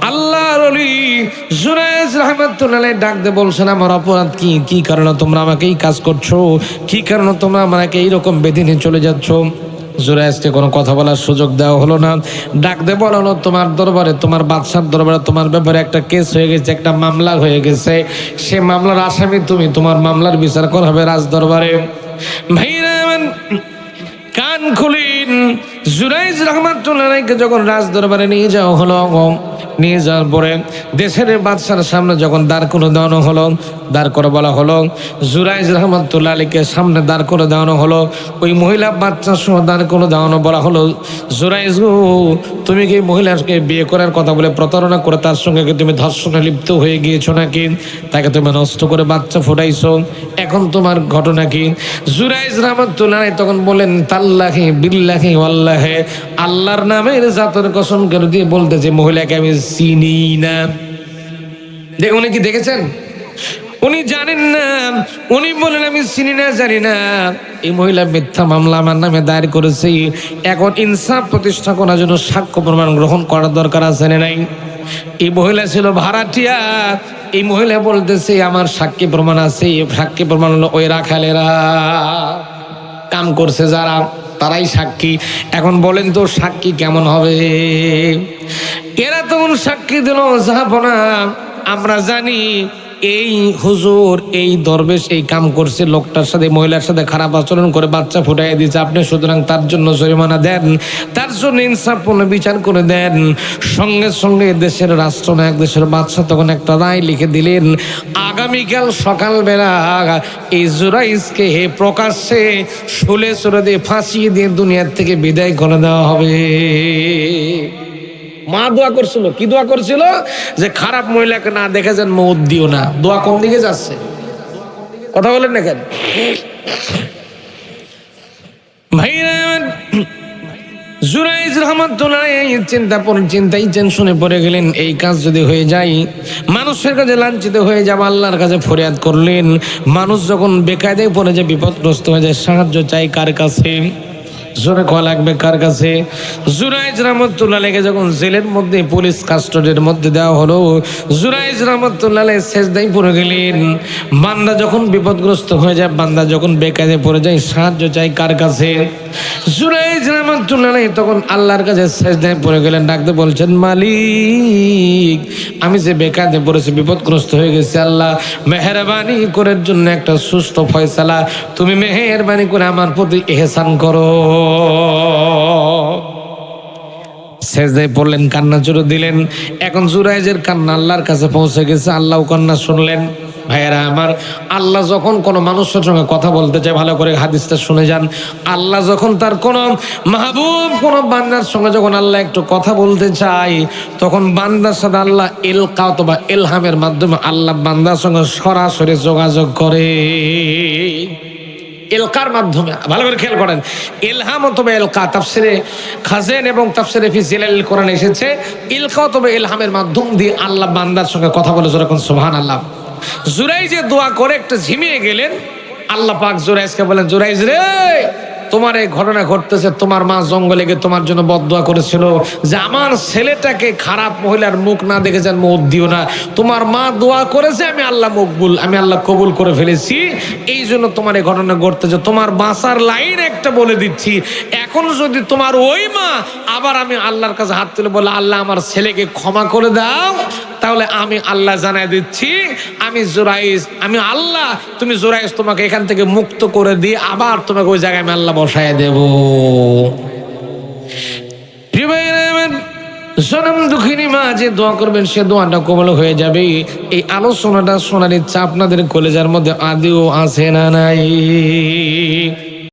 আল্লাহর ওলি জুরাইজ রাহমাতুল্লাহ ডাক দিয়ে বলছেন, আমার অপরাধ কি? কি কারণে তোমরা আমাকে এই কাজ করছো? কি কারণে তোমরা আমাকে এইরকম বেঁধে নিয়ে চলে যাচ্ছ? জুরাইজকে কোনো কথা বলার সুযোগ দেওয়া হলো না। ডাক দিয়ে বলা হলো, তোমার দরবারে, তোমার বাদশার দরবারে তোমার ব্যাপারে একটা কেস হয়ে গেছে, একটা মামলা হয়ে গেছে, সে মামলার আসামি তুমি, তোমার মামলার বিচার করা হবে রাজ দরবারে। ভাইরা কান খুলিন, জুরাইজ রহমাতুল্লাহকে যখন রাজ দরবারে নিয়ে যাওয়া হলো, নিয়ে যাওয়ার পরে দেশের বাদশার সামনে যখন দাঁড় করে দেওয়ানো হলো, দাঁড় করে বলা হলো, জুরাইজ রহমাতুল্লাহ আলীকে সামনে দাঁড় করে দেওয়ানো হলো, ওই মহিলা বাচ্চা সহ দাঁড় করে দেওয়ানো, বলা হলো, জুরাইজ তুমি কি মহিলাকে বিয়ে করার কথা বলে প্রতারণা করে তার সঙ্গে কি তুমি ধর্ষণে লিপ্ত হয়ে গিয়েছো নাকি? তাকে তুমি নষ্ট করে বাচ্চা ফুটাইছো, এখন তোমার ঘটনা কি? জুরাইজ রহমাতুল্লাহ আলী তখন বলেন, তাল্লাহি বিল্লাহি ওয়াল্লাহি, আল্লাহর নামের জাতের কসম করে দিয়ে বলতেছে, মহিলাকে আমি চিনি না। দেখুন, উনি কি দেখেছেন? উনি জানেন না। উনি বলেন আমি চিনি না, জানি না। এই মহিলা মিথ্যা মামলা আমার নামে দায়ের করেছে। এখন ইনসাফ প্রতিষ্ঠা করার জন্য সাক্ষ্য প্রমাণ গ্রহণ করার দরকার আছে না নাই? এই মহিলা ছিল ভাড়াটিয়া। এই মহিলা বলতেছে আমার সাক্ষী প্রমাণ আছে। সাক্ষী প্রমাণ হলো ওই রাখালেরা, কাম করছে যারা, তারাই সাক্ষী। এখন বলেন তো সাক্ষী কেমন হবে? এরা তখন সাক্ষী দিল, জাহাপনা আমরা জানি এই হুজুর এই দরবেশ এই কাম করছে, লোকটার সাথে মহিলার সাথে খারাপ আচরণ করে বাচ্চা ফুটাই দিয়েছে, আপনি সুতরাং তার জন্য জরিমানা দেন, তার জন্য ইনসাফপূর্ণ বিচার করে দেন। সঙ্গে সঙ্গে দেশের রাষ্ট্রনায়ক দেশের বাদশা তখন একটা রায় লিখে দিলেন, আগামীকাল সকালবেলা এই জুরাইজকে প্রকাশ্যে শুলে চড়ে দিয়ে ফাঁসিয়ে দিয়ে দুনিয়ার থেকে বিদায় করে দেওয়া হবে। মা দোয়া করছিল, কি দোয়া করছিল? যে খারাপ মহিলাকে না দেখে যেন মৌত দিও না। দোয়া কোন দিকে যাচ্ছে? কথা বলেন না কেন ভাইরা? জুরাইজ রাহমাতুল্লাহ চিন্তায় টেনশনে পড়ে গেলেন, এই কাজ যদি হয়ে যায়, মানুষের কাছে লাঞ্ছিত হয়ে যাবে, আল্লাহর কাছে ফরিয়াদ করলেন। মানুষ যখন বেকায়দায় পড়ে যায়, বিপদগ্রস্ত হয়ে যায়, সাহায্য চাই কার কাছে? জোরে কল লাগবে কার কাছে? জুরাইজ রাহমাতুল্লাহ যখন জেলের মধ্যে পুলিশ কাস্টডির মধ্যে দেওয়া হলো, জুরাইজ রাহমাতুল্লাহ সেজদায় পড়ে গেলেন। বান্দা যখন বিপদগ্রস্ত হয়ে যায়, বান্দা যখন বেকায়দায় পড়ে যায়, সাহায্য চাই কার কাছে? জুরাইজ রাহমাতুল্লাহ তখন আল্লাহর কাছে সেজদায় পড়ে গেলেন, ডাকতে বলছেন, মালিক আমি যে বেকায়দায় পড়েছি, বিপদগ্রস্ত হয়ে গেছি, আল্লাহ মেহেরবানি করে জন্য একটা সুস্থ ফয়সালা তুমি মেহেরবানি করে আমার প্রতি ইহসান করো। সেজদায় পড়লেন, কান্না জুড়ে দিলেন। এখন জুরাইজের কান্না আল্লাহর কাছে পৌঁছে গেছে, আল্লাহ কান্না শুনলেন। ভাইয়েরা আমার, আল্লাহ যখন কোনো মানুষের সঙ্গে কথা বলতে চায়, ভালো করে হাদিসটা শুনে যান, আল্লাহ যখন তার কোনো মাহবুব কোনো বান্দার সঙ্গে যখন আল্লাহ একটু কথা বলতে চায়, তখন বান্দার সাথে আল্লাহ ইলকা অথবা ইলহামের মাধ্যমে আল্লাহ বান্দার সঙ্গে সরাসরি যোগাযোগ করে। ইলকার মাধ্যমে, ভালো করে খেয়াল করেন, ইলহাম অথবা ইলকা তাফসিরে খাজেন এবং তাফসিরে ফি জিলালিল কোরআন এসেছে, ইলকা অথবা ইলহামের মাধ্যম দিয়ে আল্লাহ বান্দার সঙ্গে কথা বলে। যখন সুবহানাল্লাহ, জুরাইজ দোয়া করে একটু ঝিমিয়ে গেলেন, আল্লাহ পাক জুরাইজকে বলেন, জুরাইজ রে, তোমার এই ঘটনা ঘটতেছে, তোমার মা জঙ্গলে গিয়ে তোমার জন্য বদদোয়া করেছিল যে আমার ছেলেটাকে খারাপ মহিলার মুখ না দেখে যেন মৌত দিও না। তোমার মা দোয়া করেছে, আমি আল্লাহ কবুল করে ফেলেছি, এই জন্য তোমার এই ঘটনা ঘটতেছে। তোমার বাঁচার লাইন একটা বলে দিচ্ছি, এখন যদি তোমার ওই মা আবার আমি আল্লাহর কাছে হাত তুলে বলে, আল্লাহ আমার ছেলেকে ক্ষমা করে দাও, তাহলে আমি আল্লাহ জানাই দিচ্ছি, আমি জুরাইজ, আমি আল্লাহ, তুমি জুরাইজ তোমাকে এখান থেকে মুক্ত করে দিয়ে আবার তোমাকে ওই জায়গায় আমি আল্লাহ বসায় দেব। জনম দুঃখিনী মা যে দোয়া করবেন, সে দোয়াটা কবুল হয়ে যাবে। এই আলোচনাটা শোনার ইচ্ছা আপনাদের কলেজার মধ্যে আদিও আছে না নাই?